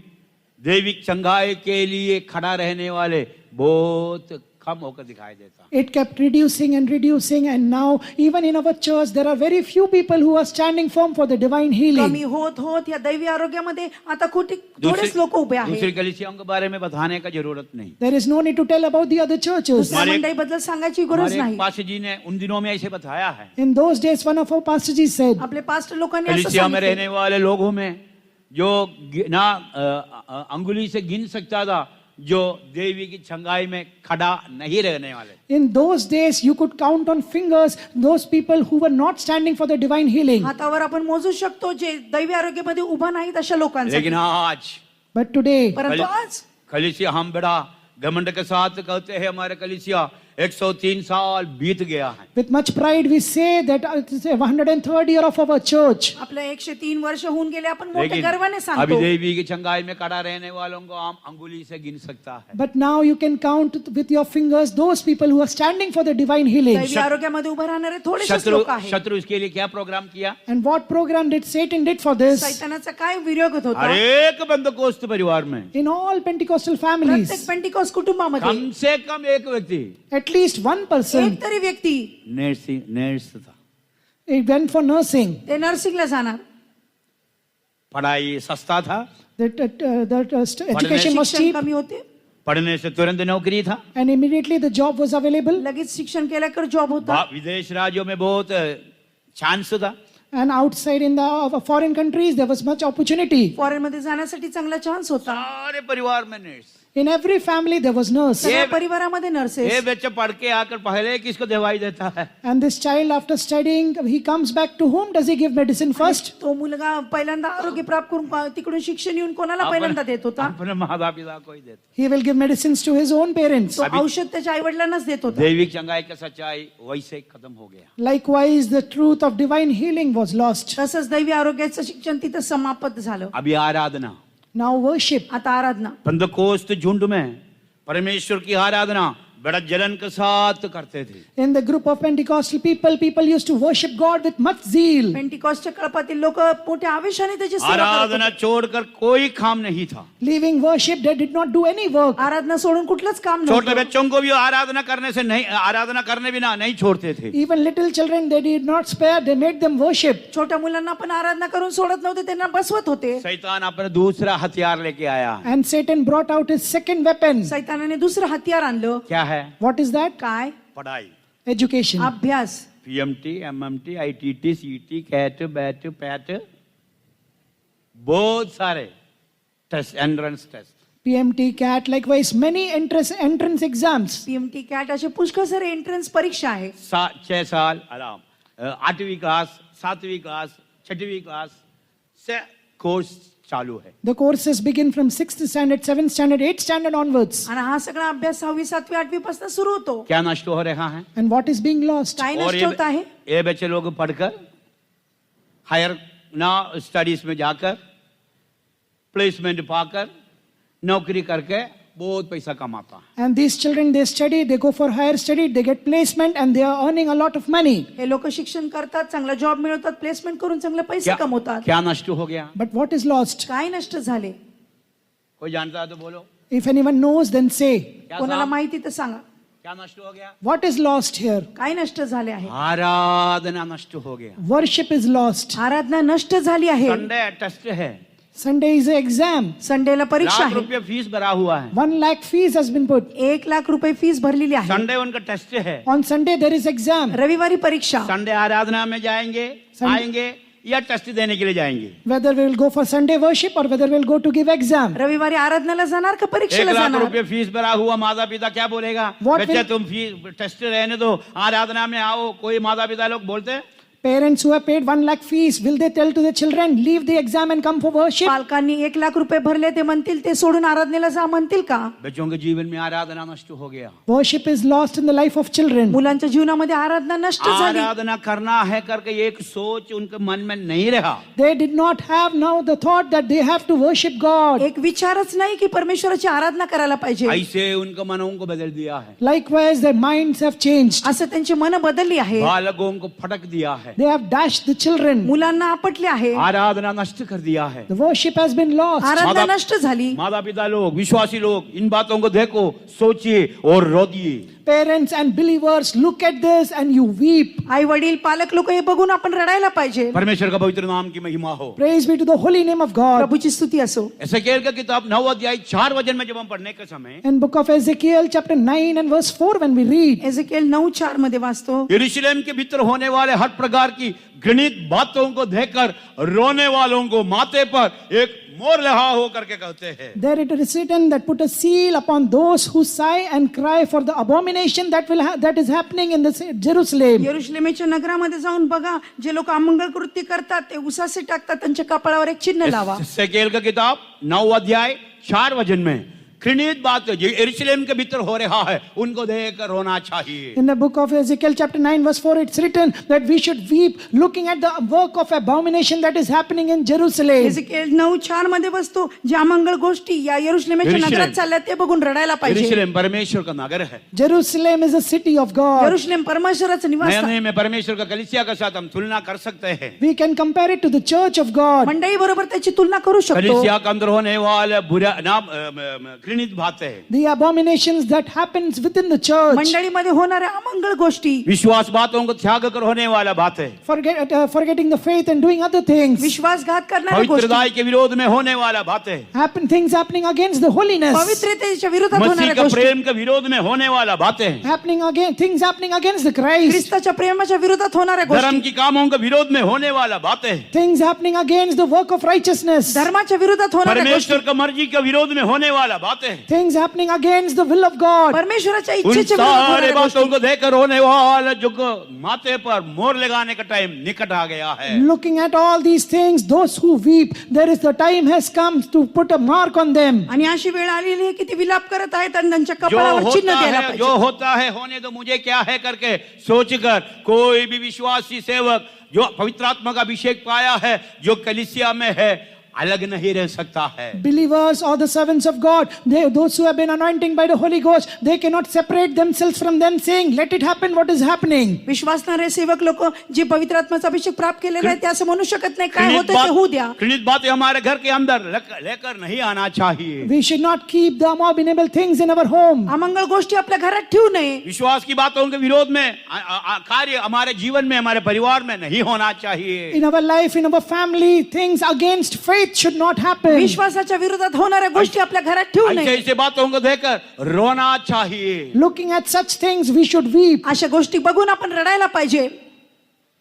दैविक चंगाई के लिए खड़ा रहने वाले बहुत कम होकर दिखाई देता। It kept reducing and reducing, and now even in our church there are very few people who are standing firm for the divine कमी healing. होत होत या दैवी आरोग्यामध्ये आता थोडेच लोक उभे दूसरी आहेत. कलीसियाओं के बारे में बताने का जरूरत नहीं। There is no need to tell about the other churches. दुसऱ्या मंडळीबद्दल सांगायची गरज हमारे नाही. पास जी ने उन दिनों में ऐसे बताया है, In those days, one of our pastors said, आपले पास्टर लोकांनी असं कलीसिया में सांगितलं. रहने वाले लोगों में जो अंगुली से गिन सकता था जो देवी की छंगाई में खड़ा नहीं रहने वाले। in those days you could count on fingers those people who were not standing for the divine healing. हातावर आपण मोजू शकतो जे दैवी आरोग्यामध्ये उभा नाहीत अशा लोकांसाठी. लेकिन आज But today, परंतु आज कलीसिया हम बड़ा घमंड के साथ कहते हैं हमारे कलीसिया 103 साल बीत गया है। with much pride, we say that it's a 103rd year of our church. आपल्या 103 वर्ष होऊन गेले. आपण मोठ्या लेकिन गर्वाने अभी सांगतो. देवी की छंगाई में खड़ा रहने वालों को हम अंगुली से गिन सकता है। But now you can count with your fingers those people who are standing for the divine healing. दैवी आरोग्यामध्ये उभे राहणारे थोडेसेच शत्रु लोक आहेत. शत्रु इसके लिए क्या प्रोग्राम किया? And what program did Satan did for this? सैतानाचा काय विरोध होता? हर एक बंदकोस्त परिवार में In all Pentecostal प्रत्येक families, पेंटिकॉस्ट कुटुंबामध्ये कम से कम एक व्यक्ति at least one person एक तरी व्यक्ती नर्स था। it went for nursing. ते नर्सिंगला जाणार. पढ़ाई सस्ता था, Education was शिक्षण cheap, कमी होते. पढ़ने से तुरंत नौकरी था। and immediately the job was available. लगेच शिक्षण केल्यावर जॉब होता. विदेश राज्यों में बहुत चांस था। And outside in the foreign countries, there was much opportunity. Foreign मध्ये जाण्यासाठी चांगला चान्स होता. सारे परिवार में nurse. In every family, there was nurse. सगळ्या परिवारामध्ये ये नर्सेस. बच्चा पढ़ के आकर पहले किसको दवाई देता है? And this child, after studying, he comes back to whom does he give medicine first? तो मुलगा पहिल्यांदा आरोग्य प्राप्त करून तिकडून शिक्षण येऊन कोणाला पहिल्यांदा देत होता? अपने माता पिता को ही देता। He will give medicines to his own parents. तो औषध त्याच्या आई वडिलांनाच देत होता. दैविक चंगाई का सच्चाई वैसे खत्म हो गया। Likewise, the truth of divine healing was lost. तसंच दैवी आरोग्याचं शिक्षण तिथं समाप्त झालं. अभी आराधना Now worship. आता आराधना. पेंतकोस्त झुंड में परमेश्वर की आराधना बड़ा जलन के साथ करते थे। In the group of Pentecostal people used to worship God with much zeal. पेंटिकॉस्टच्या कळपातील लोक मोठ्या आवेशाने त्याची सेवा करत आराधना होते. छोड़कर कोई काम नहीं था। Leaving worship, they did not do any work. आराधना सोडून कुठलंच काम छोटे नव्हतं. बच्चों को भी आराधना करने बिना नहीं छोड़ते थे। Even little children, they did not spare, they made them worship. छोट्या मुलांना पण आराधना करून सोडत नव्हते, त्यांना बसवत होते. शैतान अपना दूसरा हथियार लेके आया। And Satan brought out his second weapon. सैतानाने दुसरं हत्यार आणलं. क्या है? What is that? काय? पढ़ाई। Education. अभ्यास. PMT, MMT, ITT, CT, CAT, bat, pat, बहुत सारे test, entrance test. PMT, CAT, likewise many entrance exams. PMT CAT असे पुष्कळ सारे एंट्रन्स परीक्षा आहे. 6 साल आराम 8वीं क्लास 7वीं क्लास 6वीं क्लास से कोर्स चालू है. The courses begin from 6th standard, 7th standard, 8th standard onwards. आणि हा सगळा अभ्यास 6वी 7वी 8वी पासून सुरू होतो. क्या नष्ट हो रहा है? And what is being lost? काय और नष्ट होत आहे? ये बच्चे लोग पढ़कर हायर ना स्टडीज में जाकर प्लेसमेंट पाकर नौकरी करके बहुत पैसा कमाता है. And these children, they study, they go for higher study, they get placement and they are earning a lot of money. हे लोक शिक्षण करतात, चांगला जॉब मिळवतात, प्लेसमेंट करून चांगले पैसे क्या कमवतात. क्या नष्ट हो गया? But what is lost? काय नष्ट झाले? कोई जानता है तो बोलो. If anyone knows, then say. क्या कोणाला साहब? माहिती तर सांगा. क्या नष्ट हो गया? What is lost here? काय नष्ट झाले आहे? आराधना नष्ट हो गया. Worship is lost. आराधना नष्ट झाली आहे. संडे टेस्ट है. Sunday is an exam. संडेला परीक्षा लाख आहे. रुपये फीस भरा हुआ है. 1 lakh fees has been put. 1 lakh रुपये फीस भरलेली आहे. संडे उनका टेस्ट है. On Sunday there is exam. रविवारी परीक्षा. संडे आराधना में जाएंगे आएंगे या टेस्ट देने के लिए जाएंगे. Whether we will go for Sunday worship or whether we will go to give exam. रविवारी आराधनाला जाणार का 1 परीक्षेला लाख जाणार? रुपये फीस भरा हुआ माता पिता क्या बोलेगा? What बच्चे will- तुम फीस टेस्ट रहने दो आराधना में आओ. कोई माता पिता लोग बोलते हैं Parents who have paid 1 lakh fees, will they tell to the children, leave the exam and come for worship? पालकांनी 1 लाख रुपये भरले, ते म्हणतील ते सोडून आराधनेला जा म्हणतील का? बच्चों के जीवन में आराधना नष्ट हो गया. Worship is lost in the life of children. मुलांच्या जीवनामध्ये आराधना नष्ट झाली. आराधना करना है करके एक सोच उनके मन में नहीं रहा. They did not have now the thought that they have to worship God. एक विचारच नाही की परमेश्वराची आराधना करायला पाहिजे. ऐसे उनका मनों को बदल दिया है. Likewise, their minds have changed. असं त्यांची मन बदलली आहे. बालकों को फटक दिया है. They have dashed the children. मुलांना आपटले आहे. आराधना नष्ट कर दिया है. The worship has been lost. आराधना माता- नष्ट झाली. माता पिता लोग विश्वासी लोग इन बातों को देखो सोचिए और रोइए. Parents and believers, look at this and you weep. आई वडील पालक लोक हे बघून आपण रडायला पाहिजे. परमेश्वर का पवित्र नाम की महिमा हो. Praise be to the holy name of God. प्रभूची स्तुती असो. एसेकिएल का किताब 9 अध्याय 4 वचन में जब हम पढ़ने के समय In book of Ezekiel chapter 9 and verse 4 when we read, एजेकिएल 9:4 मध्ये वाचतो. यरूशलेम के भीतर होने वाले हर प्रकार की घृणित बातों को देखकर रोने वालों को माथे पर एक मोर लगा हो करके कहते हैं. there it is written that put a seal upon those who sigh and cry for the abomination that is happening in the Jerusalem. यरुशलेमेच्या नगरामध्ये जाऊन बघा, जे लोक अमंगळ कृत्य करतात ते उसासे टाकतात, त्यांच्या कपाळावर एक चिन्ह लावा. एसेकिएल का किताब 9 अध्याय 4 वचन में घृणित बात जो यरूशलेम के भीतर हो रहा है उनको देखकर रोना चाहिए. In the book of Ezekiel chapter 9 verse 4 it's written that we should weep looking at the work of abomination that is happening in Jerusalem. एजेकिएल 9:4 मध्ये वाचतो, जे अमंगळ गोष्टी या यरुशलेमेच्या यरुशलेम. नगरात चालल्या ते बघून रडायला पाहिजे. यरूशलेम परमेश्वर का नगर है. Jerusalem is a city of God. यरुशलेम परमेश्वराचं निवास नए स्थान. नए में परमेश्वर का कलीसिया के साथ हम तुलना कर सकते हैं. We can compare it to the church of God. मंडळी बरोबर त्याची तुलना करू शकतो. कलीसिया के अंदर होने वाले बुरा नाम घृणित बातें The abominations that happens within the church. मंडळीमध्ये होणाऱ्या अमंगळ गोष्टी, विश्वास बातों को त्याग कर होने वाला बातें Forgetting the faith and doing other things. विश्वासघात करणाऱ्या गोष्टी, पवित्रताई के विरोध में होने वाला बातें Things happening against the holiness. पवित्रतेच्या विरोधात मसीह होणाऱ्या का गोष्टी, प्रेम के विरोध में होने वाला बातें Things happening against the Christ. ख्रिस्ताच्या प्रेमाच्या विरोधात होणाऱ्या धर्म गोष्टी, की कामों के विरोध में होने वाला बातें Things happening against the work of righteousness. धर्माच्या विरोधात होणाऱ्या गोष्टी, परमेश्वर का मर्जी के विरोध में होने वाला बातें Things happening against the will of God. परमेश्वराच्या उन इच्छेच्या विरोधात सारे होणाऱ्या बातों गोष्टी. को देखकर होने वाला जो माथे पर मोर लगाने का टाइम निकट आ गया है. Looking at all these things, those who weep, there is the time has come to put a mark on them. आणि अशी वेळ आलेली आहे की ती विलाप करत आहेत आणि त्यांच्या जो कपाळावर चिन्ह होता द्यायला है पाहिजे. जो होता है होने दो मुझे क्या है करके सोचकर कोई भी विश्वासी सेवक जो पवित्र आत्मा का अभिषेक पाया है जो कलीसिया में है अलग नहीं रह सकता है. Believers or the servants of God, those who have been anointing by the Holy Ghost, they cannot separate themselves from them saying, let it happen what is happening. विश्वासणारे सेवक लोक जे पवित्र आत्म्याचा अभिषेक प्राप्त केलेला आहे ते असं म्हणू शकत नाही, काय होतं ते होऊ द्या. घृणित बातें हमारे घर के अंदर लेकर नहीं आना चाहिए. We should not keep the abominable things in our home. अमंगळ गोष्टी आपल्या घरात ठेवू नये. विश्वास की बातों के विरोध में कार्य हमारे जीवन में हमारे परिवार में नहीं होना चाहिए. In our life, in our family, things against faith should not happen. विश्वासाच्या विरोधात होणाऱ्या गोष्टी आपल्या घरात ठेवू ऐसे नये. ऐसे बातों को देखकर रोना चाहिए. Looking at such things, we should weep. अशा गोष्टी बघून आपण रडायला पाहिजे.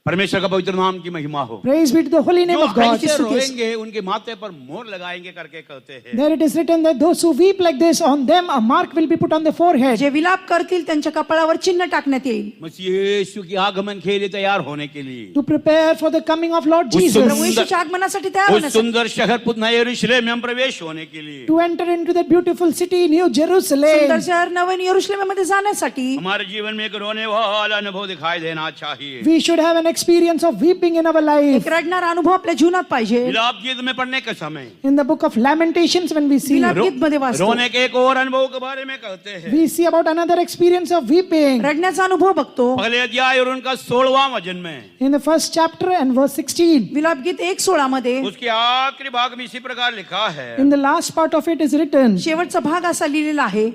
परमेश्वर का पवित्र नाम की महिमा हो। Praise be to the holy name जो of God. ऐसे रोएंगे उनके माथे पर मोहर लगाएंगे करके कहते हैं। There it is written that those who weep like this, on them a mark will be put on the forehead. जे विलाप करतील त्यांच्या कपाळावर चिन्ह टाकण्यात येईल. मसीह यीशु की आगमन के लिए तैयार होने के लिए, To prepare for the coming of Lord उस Jesus. प्रभू येशूच्या आगमनासाठी तयार उस होण्यासाठी, सुंदर शहर पुतना यरूशलेम में हम प्रवेश होने के लिए, To enter into that beautiful city, New सुंदर Jerusalem. शहर नवीन यरूशलेममध्ये जाण्यासाठी हमारे जीवन में एक रोने वाला अनुभव दिखाई देना चाहिए। We should have an experience of weeping in our life. एक रडणारा अनुभव आपल्या जीवनात पाहिजे. विलाप गीत में पढ़ने के समय In the book of Lamentations, when we see, विलाप गीत मध्ये वाचतो, रोने के एक और अनुभव के बारे में कहते हैं। we see about another experience of weeping. रडण्याचा अनुभव बघतो. पहले अध्याय और उनका 16वां वचन में, In the first chapter and verse 16, विलाप गीत 1:16 मध्ये उसके आखिरी भाग में इसी प्रकार लिखा है, in the last part of it is written, शेवटचा भाग असा लिहिलेला आहे,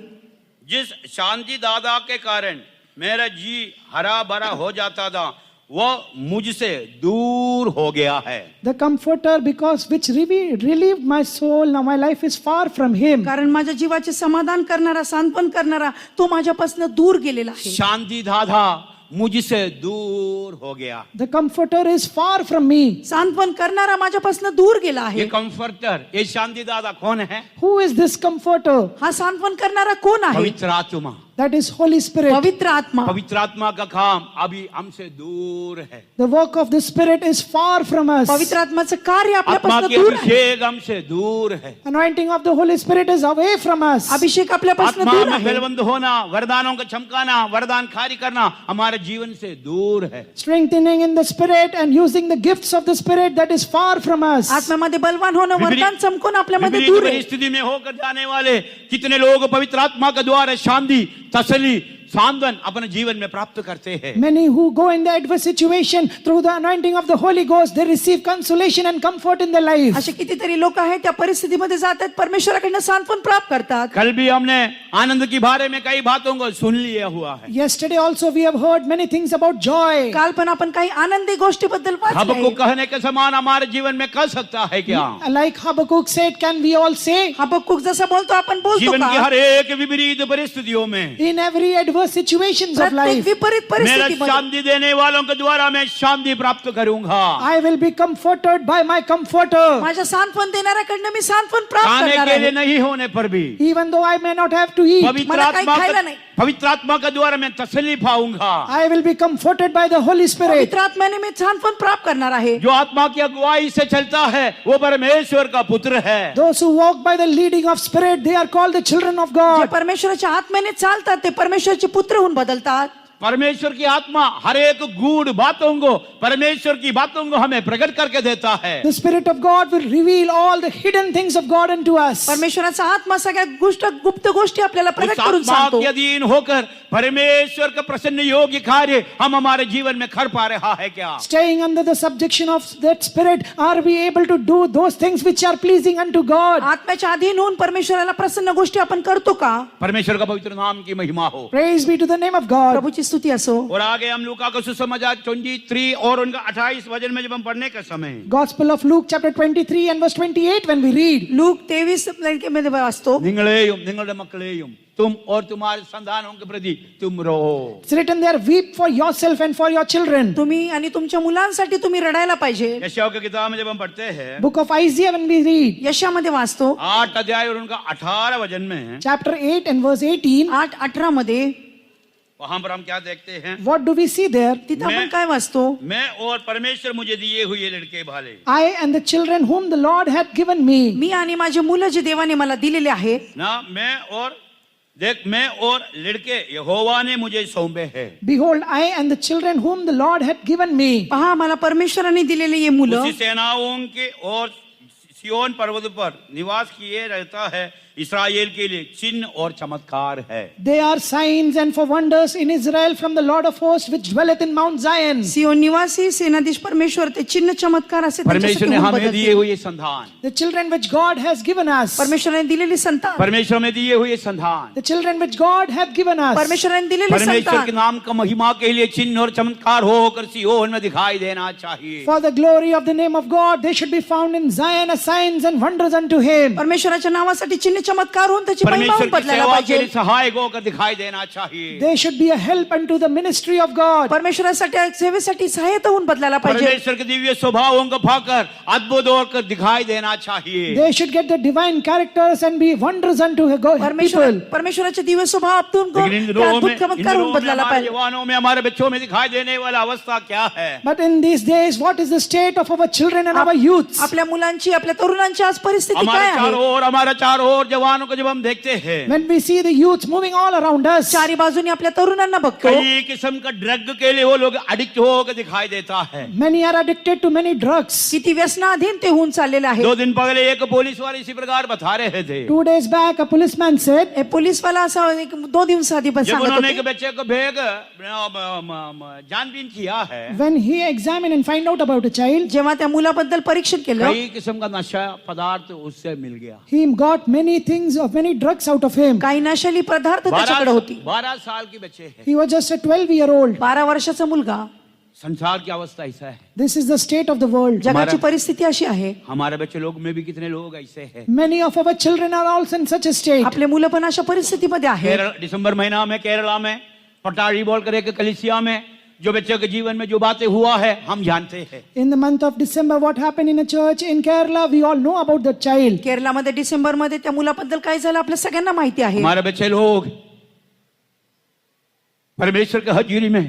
जिस शांति दादा के कारण मेरा जी हरा भरा हो जाता था वह मुझसे दूर हो गया है। the comforter because which relieved my soul, now my life is far from him. कारण माझ्या जीवाचे समाधान करणारा, सांत्वन करणारा तो माझ्यापासून दूर गेलेला आहे. शांति दादा मुझसे दूर हो गया। The comforter is far from me. सांत्वन करणारा माझ्यापासून दूर गेला ये आहे. कंफर्टर, ये शांति दादा कौन है? Who is this comforter? हा सांत्वन करणारा कोण आहे? पवित्र आत्मा। That is Holy Spirit. पवित्र आत्मा. पवित्र आत्मा का काम अभी हमसे दूर है। The work of the Spirit is far from us. पवित्र आत्माचं कार्य आत्मा आपल्यापासून की दूर आहे. अभिषेक हमसे दूर है। Anointing of the Holy Spirit is away from us. अभिषेक आपल्यापासून आत्मा दूर में आहे. बलवंत होना, वरदानों का चमकाना, वरदान कार्य करना हमारे जीवन से दूर है। Strengthening in the Spirit and using the gifts of the Spirit, that is far from us. आत्म्यामध्ये बलवान होणं, वरदान चमकून आपल्यामध्ये विपरीत दूर आहे. परिस्थिति में होकर जाने वाले कितने लोग पवित्र आत्मा के द्वारा शांति, तसल्ली, सांत्वन अपने जीवन में प्राप्त करते हैं। Many who go in the adverse situation through the anointing of the Holy Ghost, they receive consolation and comfort in their life. असे कितीतरी लोक आहेत त्या परिस्थितीमध्ये जातात, परमेश्वराकडनं सांत्वन प्राप्त करतात. कल भी हमने आनंद के बारे में कई बातों को सुन लिया हुआ है। Yesterday also we have heard many things about joy. काल पण आपण काही आनंदी गोष्टीबद्दल हबक्कुक वाचले. कहने के समान हमारे जीवन में कर सकता है क्या? Like Habakkuk said, can we all say? हबक्कुक जसा बोलतो आपण बोलतो जीवन की का? हर एक विपरीत परिस्थितियों में In every adverse situations of प्रत्येक life, विपरीत मेरा परिस्थितीमध्ये शांति देने वालों के द्वारा मैं शांति प्राप्त करूंगा। I will be comforted by my comforter. माझ्या सांत्वन देणाऱ्याकडनं मी सांत्वन प्राप्त खाने करणार के लिए आहे. नहीं होने पर भी Even though I may not have to eat, पवित्र मला काही आत्मा खायला नाही. पवित्र आत्मा के द्वारा मैं तसल्ली पाऊंगा। I will be comforted by the Holy Spirit. पवित्र आत्म्याने मी सांत्वन प्राप्त करणार आहे. जो आत्मा की अगुवाई से चलता है वो परमेश्वर का पुत्र है। Those who walk by the leading of Spirit, they are called the children of J God. परमेश्वराच्या आत्म्याने चालतात ते परमेश्वराचे पुत्र होऊन बदलतात. परमेश्वर की आत्मा हर एक गूढ़ बातों को, परमेश्वर की बातों को हमें प्रकट करके देता है। The Spirit of God will reveal all the hidden things of God unto us. परमेश्वराचा आत्मा सगळ्या गुप्त गोष्टी आपल्याला उस प्रकट करून आत्मा सांगतो. के अधीन होकर परमेश्वर का प्रसन्न योग्य कार्य हम हमारे जीवन में कर पा रहा है क्या? Staying under the subjection of that Spirit, are we able to do those things which are pleasing unto God? आत्म्याच्या अधीन होऊन परमेश्वराला प्रसन्न गोष्टी आपण करतो का? परमेश्वर का पवित्र नाम की महिमा हो। Praise be to the name of God. प्रभूची स्तुती असो. और आगे हम लूका का सुसमाचार 23 और उनका 28 वचन में जब हम पढ़ने के समय Gospel of Luke chapter 23 and verse 28 when we read, look 23 मध्ये वाचतो. നിങ്ങളെയും നിങ്ങളുടെ മക്കളെയും तुम और तुम्हारे संतानों के प्रति तुम रो। it's written there, weep for yourself and for your children. तुम्ही आणि तुमच्या मुलांसाठी तुम्ही रडायला पाहिजे. यशायाह की किताब में जब हम पढ़ते हैं Book of Isaiah when we read, यशामध्ये वाचतो 8 अध्याय और उनका 18 वचन में chapter 8 and verse 18, 8:18 मध्ये वहां पर हम क्या देखते हैं? what do we see there? तिथं आपण काय वाचतो? मैं और परमेश्वर मुझे दिए हुए लड़के भाले I and the children whom the Lord had given me. मी आणि माझे मुलं जे देवाने मला दिलेले आहेत, ना, मैं और लड़के यहोवा ने मुझे सौंपे हैं। Behold, I and the children whom the Lord had given me. पहा मला परमेश्वराने दिलेले ये मुलं उसी सेनाओं के और सियोन पर्वत पर निवास किए रहता है इस्राएल के लिए चिन्ह और चमत्कार है। They are signs and for wonders in Israel from the Lord of hosts which dwelleth in Mount Zion. सियोन निवासी सेनाधीश परमेश्वर ते चिन्ह चमत्कार असे परमेश्वर ने त्यांच्यासाठी होऊन हमें दिए बदलतील. हुए संतान, The children which God has given us. परमेश्वराने दिलेली संतान, परमेश्वर में दिए हुए संतान, The children which God hath given us. परमेश्वराने दिलेली परमेश्वर के संतान नाम का महिमा के लिए चिन्ह और चमत्कार होकर सियोन में दिखाई देना चाहिए। For the glory of the name of God, they should be found in Zion as signs and wonders unto him. परमेश्वराच्या नावासाठी चिन्ह चमत्कार होऊन त्याची महिमा परमेश्वर होऊन की बदलायला सेवा के लिए पाहिजे. सहायक होकर दिखाई देना चाहिए. They should be a help unto the ministry of God. परमेश्वरासाठी सेवेसाठी सहाय्यता होऊन बदलायला पाहिजे. परमेश्वर के दिव्य स्वभावों को पाकर अद्भुत होकर दिखाई देना चाहिए. They should get the divine characters and be wonders unto God, people. परमेश्वराचे Divya स्वभाव आपतून लेकिन इन दिनों अद्भुत में चमत्कार होऊन बदलायला हमारे पाहिजे. जवानों में हमारे बच्चों में दिखाई देने वाला अवस्था क्या है? But in these days, what is the state of our children and our youths? आपल्या मुलांची आपल्या तरुणांची आज परिस्थिती काय हमारे आहे? चारों ओर जवानों को जब हम देखते हैं, When we see the youths moving all around us, चारी बाजूनी आपल्या तरुणांना बघतो. कई किस्म का ड्रग के लिए वो लोग एडिक्ट होकर दिखाई देता है. many are addicted to many drugs. किती व्यसनाधीन ते होऊन चाललेले आहे. 2 दिन पहले एक पुलिस वाले इसी प्रकार बता रहे थे. 2 days back, a policeman said, हे पोलीसवाला असा 2 दिवस आधी पण जब सांगत उन्होंने एक होते. बच्चे को भेग जानबीन किया है, when he examined and find out about a child, जेव्हा त्या मुलाबद्दल परीक्षण केलं, कई किस्म का नशा पदार्थ उससे मिल गया. he got many things of many drugs out of him. काही नशेली पदार्थ त्याच्याकडे होती. 12 साल की बच्चे हैं. He was just a 12-year-old. 12 वर्षाचा मुलगा. संसार की अवस्था ऐसा है. This is the state of the world. जगाची परिस्थिती अशी आहे. हमारे बच्चे लोग में भी कितने लोग ऐसे हैं. Many of our children are also in such a state. आपले मुलं पण अशा परिस्थितीमध्ये आहे. दिसंबर महीना में केरला में पटारी बोल कर एक कलिसिया में जो बच्चों के जीवन में जो बातें हुआ है हम जानते हैं. In the month of December, what happened in a church in Kerala, we all know about the child. केरलामध्ये डिसेंबर मध्ये त्या मुलाबद्दल काय झालं आपल्या सगळ्यांना माहिती आहे. हमारे बच्चे लोग परमेश्वर के हजूरी में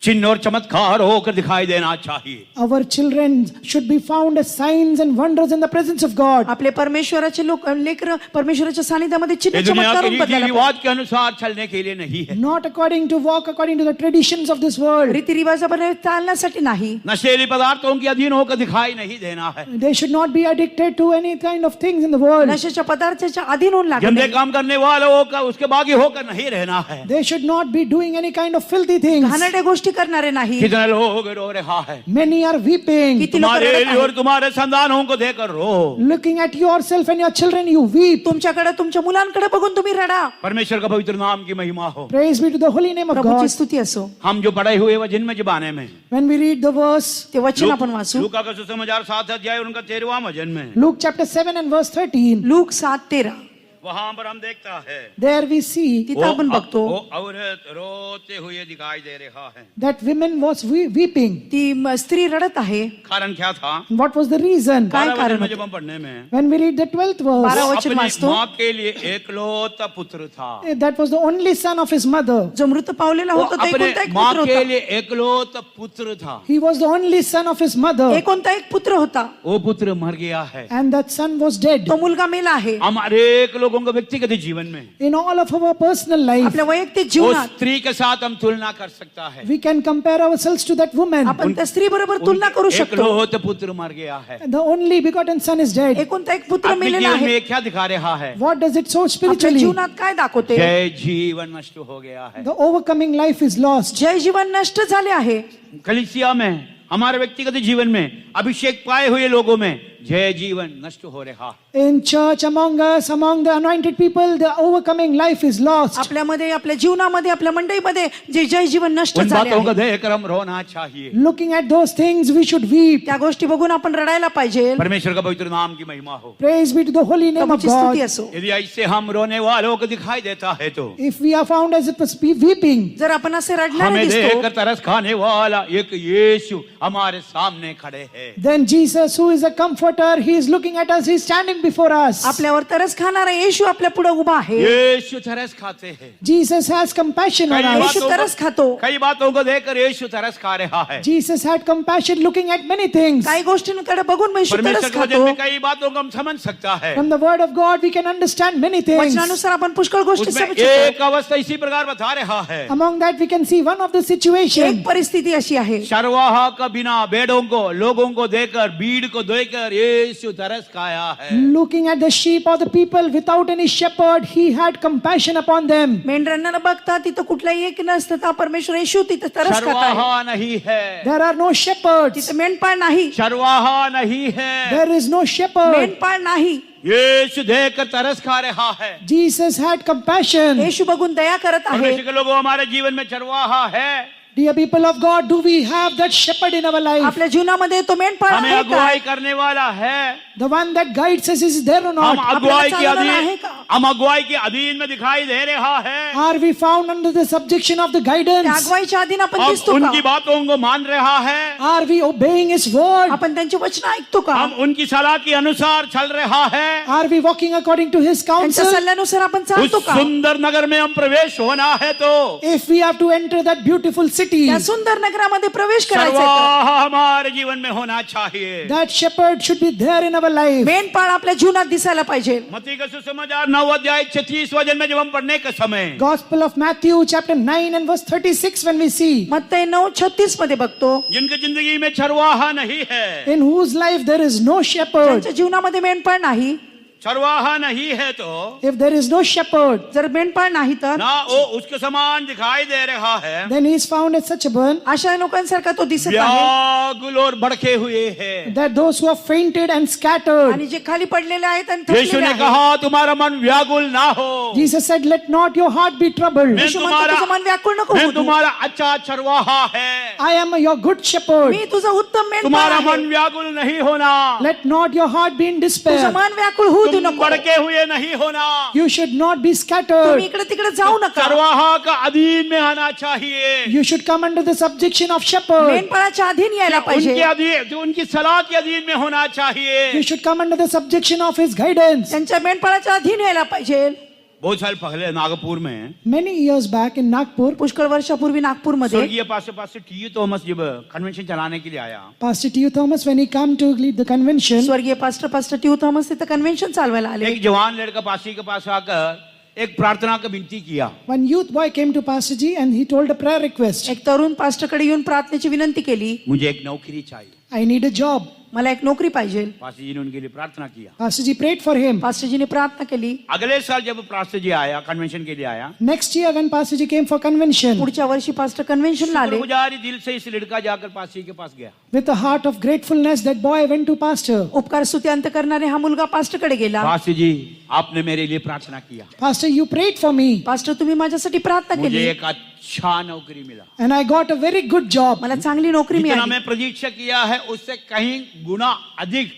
चिन्ह और चमत्कार होकर दिखाई देना चाहिए. Our children should be found as signs and wonders in the presence of God. आपले परमेश्वराचे लोक लेकर परमेश्वराच्या सानिध्यामध्ये चिन्ह ये दुनिया चमत्कार के होऊन रीति बदलायला रिवाज के अनुसार चलने के लिए नहीं है. Not according to walk according to the traditions of this world. रीती रिवाजाप्रमाणे चालण्यासाठी नाही. नशेली पदार्थों के अधीन होकर दिखाई नहीं देना है. They should not be addicted to any kind of things in the world. नशेच्या पदार्थाच्या अधीन होऊन लागले. गंदे काम करने वालों का उसके बागी होकर नहीं रहना है. They should not be doing any kind of filthy things. घाणेरड्या गोष्टी करणारे नाही. कितने लोग रो रहा है. Many are weeping. किती लोक तुम्हारे रडत लिए और आहेत. तुम्हारे संतानों को देखकर रो. Looking at yourself and your children, you weep. तुमच्याकडे तुमच्या मुलांकडे बघून तुम्ही रडा. परमेश्वर का पवित्र नाम की महिमा हो. Praise be to the holy name of प्रभूची God. स्तुती असो. हम जो पढ़े हुए वचन में जबाने में When we read the verse, ते वचन आपण वाचू. लूका का सुसमाचार 7 अध्याय उनका 13वां वचन में Luke chapter 7 and verse 13, look 7:13 वहां पर हम देखता है there we see तिथं आपण बघतो वो औरत रोते हुए दिखाई दे रहा है. that women was weeping. ती स्त्री रडत आहे. कारण क्या था? What was the reason? काय 12 कारण वचन में होतं? जब हम पढ़ने में When we read the 12th वो verse, 12 वचन अपनी वाचतो. माँ के लिए एकलौता पुत्र था. that was the only son of his mother. जो मृत पावलेला वो होता तो अपने एकोणता एक माँ पुत्र के होता. लिए एकलौता पुत्र था. He was the only son of his mother, एकोणता एक पुत्र होता. वो पुत्र मर गया है. and that son was dead. तो मुलगा मेला आहे. हमारे एक लोगों के व्यक्तिगत जीवन में In all of our personal life, आपल्या वैयक्तिक उस जीवनात स्त्री के साथ हम तुलना कर सकता है. we can compare ourselves to that woman. आपण त्या स्त्री बरोबर तुलना करू शकतो. एकलौता पुत्र मर गया है. The only begotten son is dead. एकोणता एक पुत्र अपने मेलेला जीवन आहे. में क्या दिखा रहा है? What does it show आपल्या spiritually? जीवनात काय दाखवते? जय जीवन नष्ट हो गया है. The overcoming life is lost. जय जीवन नष्ट झाले आहे. कलीसिया में हमारे व्यक्तिगत जीवन में अभिषेक पाए हुए लोगों में जय जीवन नष्ट हो रहा है. In church, among us, among the anointed people, the overcoming life is lost. आपल्यामध्ये आपल्या जीवनामध्ये आपल्या मंडळीमध्ये जे जय जीवन नष्ट उन झाले बातों को आहे, देखकर हम रोना चाहिए. Looking at those things, we should weep. त्या गोष्टी बघून आपण रडायला पाहिजे. परमेश्वर का पवित्र नाम की महिमा हो. Praise be to the holy name of प्रभूची स्तुती God. असो. यदि ऐसे हम रोने वालों को दिखाई देता है तो If we are found as it must be weeping, जर आपण असे रडणारे हमें दिसतो, देखकर तरस खाने वाला एक यीशु हमारे सामने खड़े हैं. then Jesus, who is a comforter, he is looking at us, he is standing before us. आपल्यावर तरस खाणारा येशू आपल्या पुढे उभा आहे. यीशु तरस खाते हैं. Jesus has compassion on कई us. येशू तरस खातो. कई बातों को देखकर यीशु तरस खा रहा है. Jesus had compassion looking at many things. काही गोष्टींकडे बघून येशू परमेश्वर तरस के वचन खातो. में कई बातों को हम समझ सकता है. From the word of God, we can understand many things. वचनानुसार आपण पुष्कळ गोष्टी उसमें समजू शकतो. एक अवस्था इसी प्रकार बता रहा है. Among that, we can see one of the situation. एक परिस्थिती अशी आहे, शरवाहा का बिना भेड़ों को लोगों को देकर भीड़ को देकर यीशु तरस खाया है. Looking at the sheep or the people without any shepherd, he had compassion upon them. मेंढरांना बघता तिथं कुठलाही एक नसता परमेश्वर येशू तिथं तरस खात आहे. शरवाहा नहीं है. There are no shepherds. तिथं मेंढपाळ नाही, शरवाहा नहीं है. There is no shepherd. मेंढपाळ नाही. यीशु देखकर तरस खा रहा है. Jesus had compassion. येशू बघून दया करत आहे. परमेश्वर के लोगों हमारे जीवन में चरवाहा है. Dear people of God, do we have that shepherd in our life? आपल्या जीवनामध्ये तो मेंढपाळ हमें आहे का? अगुवाई करने वाला है? The one that guides us is there or हम not? अगुवाई के चालवणारा आहे अधीन का? हम अगुवाई के अधीन में दिखाई दे रहा है? Are we found under the subjection of the त्या guidance? अगवाईच्या अधीन आपण हम दिसतो उनकी का? बातों को मान रहा है? Are we obeying his word? आपण त्यांची वचन ऐकतो का? हम उनकी सलाह के अनुसार चल रहा है? Are we walking according to his त्यांच्या counsel? सल्ल्यानुसार आपण उस चालतो का? सुंदर नगर में हम प्रवेश होना है तो If we have to enter that beautiful city, त्या सुंदर नगरामध्ये प्रवेश करायचा आहे सर्वाह हमारे जीवन में होना चाहिए. that shepherd should be there in our तर life. मेंढपाळ आपल्या जीवनात दिसायला पाहिजे. मत्ती का सुसमाचार 9 अध्याय 36 वचन में जब हम पढ़ने के समय Gospel of Matthew chapter 9 and verse 36 when we see, मत्ती 9:36 मध्ये बघतो, जिनकी जिंदगी में चरवाहा नहीं है, in whose life there is no shepherd. त्यांच्या जीवनामध्ये मेंढपाळ नाही. चरवाहा नहीं है तो If there is no shepherd, जर मेंढपाळ नाही तर ना वो उसके समान दिखाई दे रहा है, then he is found as such a one अशा लोकांसारखा तो दिसत आहे. व्याकुल और भड़के हुए है. that those who have fainted and scattered. आणि जे खाली पडलेले आहेत आणि यीशु थकलेले ने आहेत. कहा तुम्हारा मन व्याकुल ना हो, Jesus said, let not your heart be troubled. मैं यीशु म्हणतो, तुझं मन व्याकुळ नको मैं होऊ देऊ. तुम्हारा अच्छा चरवाहा है, I am your good shepherd. मी तुझं उत्तम मेंढपाळ तुम्हारा आहे. मन व्याकुल नहीं होना, Let not your heart be in तुझं despair. मन व्याकुळ होऊ देऊ तुम नको. भड़के हुए नहीं होना. You should not be तुम्ही scattered. इकडे तिकडे जाऊ नका. चरवाहा का अधीन में आना चाहिए. You should come under the subjection of shepherd. मेंढपाळाच्या अधीन यायला उनके पाहिजे. अधीन जो उनकी सलाह के अधीन में होना चाहिए. You should come under the subjection of his guidance. त्यांच्या मेंढपाळाच्या अधीन यायला पाहिजे. बहुत साल पहले नागपुर में Many years back in Nagpur, पुष्कळ वर्षापूर्वी नागपूरमध्ये स्वर्गीय पास टी थॉमस जब कन्वेंशन चलाने के लिए आया, Pastor T.U. Thomas, when he came to lead the convention, स्वर्गीय पास्टर टी.यू. थॉमस तिथं कन्व्हेन्शन चालवायला आले. एक जवान लड़का पासी के पास आकर एक प्रार्थना का विनती किया. one youth boy came to Pastor G and he told a prayer request. एक तरुण पास्टरकडे येऊन प्रार्थनेची विनंती केली. मुझे एक नौकरी चाहिए. I need a job. मला एक नोकरी पाहिजे. पास्टर जी ने उनके लिए प्रार्थना किया. Pastor G prayed for him. पास्टरजीने प्रार्थना केली. अगले साल जब पास्टर जी आया कन्वेंशन के लिए आया, Next year when Pastor G came for convention, पुढच्या वर्षी पास्टर कन्व्हेन्शनला आले. शुक्रगुजारी दिल से इस लड़का जाकर पास्टर जी के पास गया. with a heart of gratefulness, that boy went to Pastor. उपकार स्तुती अंत करणारे हा मुलगा पास्टरकडे गेला. पास्टर जी आपने मेरे लिए प्रार्थना किया, Pastor, you prayed for me pastor तुम्ही माझ्यासाठी प्रार्थना मुझे केली एक अच्छा नौकरी मिला. and I got a very good job. मला चांगली नोकरी जितना मिळाली. मैं प्रतीक्षा किया है उससे कहीं गुना अधिक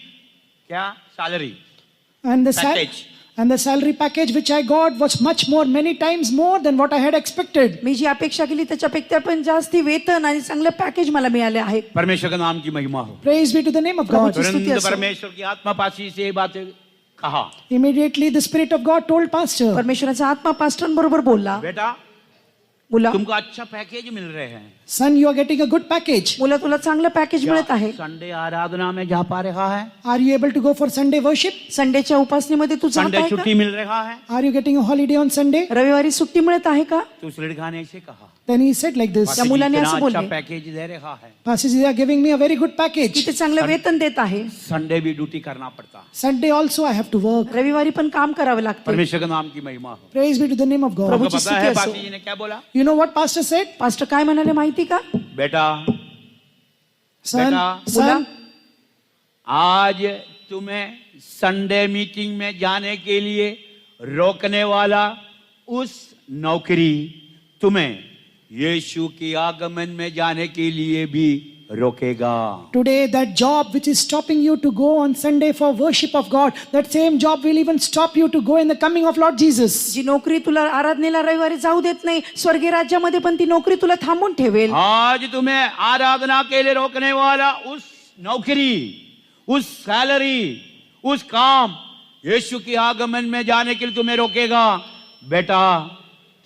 क्या salary And the Package. and the salary package which I got was much more, many times more than what I had expected. मी जी अपेक्षा केली त्याच्यापेक्षा पण जास्ती वेतन आणि चांगलं पॅकेज मला मिळाले आहे. परमेश्वर का नाम की महिमा हो. Praise be to the name of God. स्तुति तुरंत असो. परमेश्वर की आत्मा पासी से ये बातें कहा, Immediately the Spirit of God told Pastor, परमेश्वराचा आत्मा पास्टरांबरोबर बोलला. बेटा मुला तुमको अच्छा पैकेज मिल रहे हैं, son, you are getting a good package. मुला तुला चांगलं पॅकेज मिळत आहे. संडे आराधना में जा पा रहा है, Are you able to go for Sunday worship? संडेच्या उपासनेमध्ये तू जात संडे आहे का? छुट्टी मिल रहा है. Are you getting a holiday on Sunday? रविवारी सुट्टी मिळत आहे का? तो उस लड़का ने ऐसे कहा, Then he said like this, pastor ji मुलाने इतना असं अच्छा बोलले. पैकेज दे रहा है, Pastor Ji, they are giving me a very good package. किती चांगलं वेतन देत आहे. संडे भी ड्यूटी करना पड़ता. Sunday also I have to work. रविवारी पण काम करावे लागते. परमेश्वर के नाम की महिमा हो. Praise be to the name of God. आपको प्रभुची पता है स्तुति असो. पास्टर जी ने क्या बोला? You know what Pastor said? Pastor काय म्हणाले माहिती का? बेटा Son, बेटा, son, आज तुम्हें संडे मीटिंग में जाने के लिए रोकने वाला उस नौकरी तुम्हें यीशु के आगमन में जाने के लिए भी रोकेगा. today that job which is stopping you to go on Sunday for worship of God, that same job will even stop you to go in the coming of Lord Jesus. जी नोकरी तुला आराधनेला रविवारी जाऊ देत नाही, स्वर्गीय राज्यामध्ये पण ती नोकरी तुला थांबून ठेवेल. आज तुम्हें आराधना के लिए रोकने वाला उस नौकरी, उस सैलरी, उस काम यीशु के आगमन में जाने के लिए तुम्हें रोकेगा. बेटा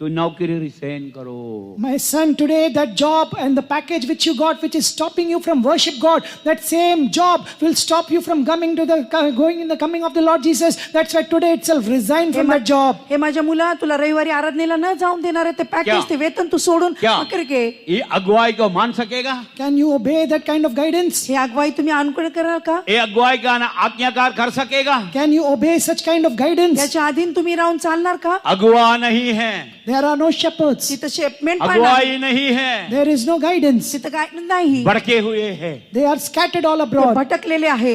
तो नौकरी रिसाइन करो. My son, today that job and the package which you got, which is stopping you from worship God, that same job will stop you from coming to the going in the coming of the Lord Jesus. That's why today itself resign from that job. हे माझ्या मुला, तुला रविवारी आराधनेला न जाऊन देणार आहे ते क्या? पॅकेज, ते वेतन तू सोडून क्या मकर घे. ये अगुवाई को मान सकेगा? Can you obey that kind of guidance? हे अगवाई तुम्ही अनुकरण कराल का? ये अगुवाई का आज्ञाकार कर सकेगा? Can you obey such kind of guidance? याच्या अधीन तुम्ही राहून चालणार का? अगुवा नहीं है, There are no shepherds. तिथं शेपमेंट पाळणार. अगुवाई नहीं है, There is no guidance. तिथं काय नाही. भड़के हुए हैं. They are scattered all ते abroad. भटकलेले आहे.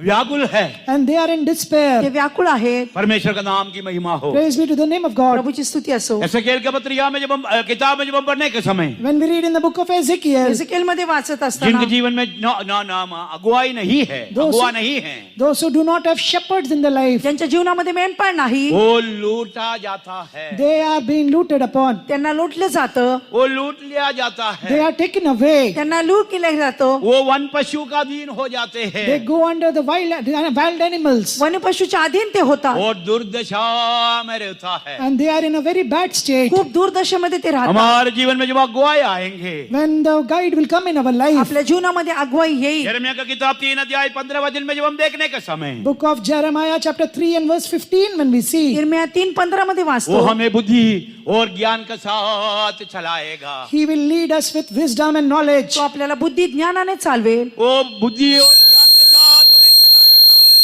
व्याकुल है। and they are in ते despair. व्याकुळ आहेत. परमेश्वर का नाम की महिमा हो। Praise be to the name of God. प्रभूची स्तुती असो. एसेकिएल के पत्रिका में जब हम किताब में जब हम पढ़ने के समय When we read in the book of Ezekiel, एजेकिएल मध्ये वाचत असताना जिनके जीवन में नाम अगुवाई नहीं है, अगुवा नहीं है, those who do not have shepherds in their life, ज्यांच्या जीवनामध्ये मेंढपाळ नाही, वो लूटा जाता है, they are being looted upon. त्यांना लुटलं जातं, वो लूट लिया जाता They है, are taken away. त्यांना लूट केलं जातं, वो वन पशु का अधीन हो जाते They हैं go under the wild animals, वनपशूच्या अधीन ते होतात, और दुर्दशा में रहता है। and they are in a very bad state. खूप दूरदशेमध्ये ते राहतात. हमारे जीवन में जब अगुवाई आएंगे, When the guide will come in our life, आपल्या जीवनामध्ये अगुवाई येईल. यिर्मयाह का किताब 3 अध्याय 15 वचन में जब हम देखने के समय book of Jeremiah chapter 3 and verse 15, when we see, यिर्मयाह 3:15 मध्ये वो वाचतो, हमें बुद्धि और ज्ञान के साथ चलाएगा। he will lead us with wisdom and knowledge. तो आपल्याला बुद्धी ज्ञानाने चालवेल. वो बुद्धि और ज्ञान के साथ तुम्हें चलाएगा।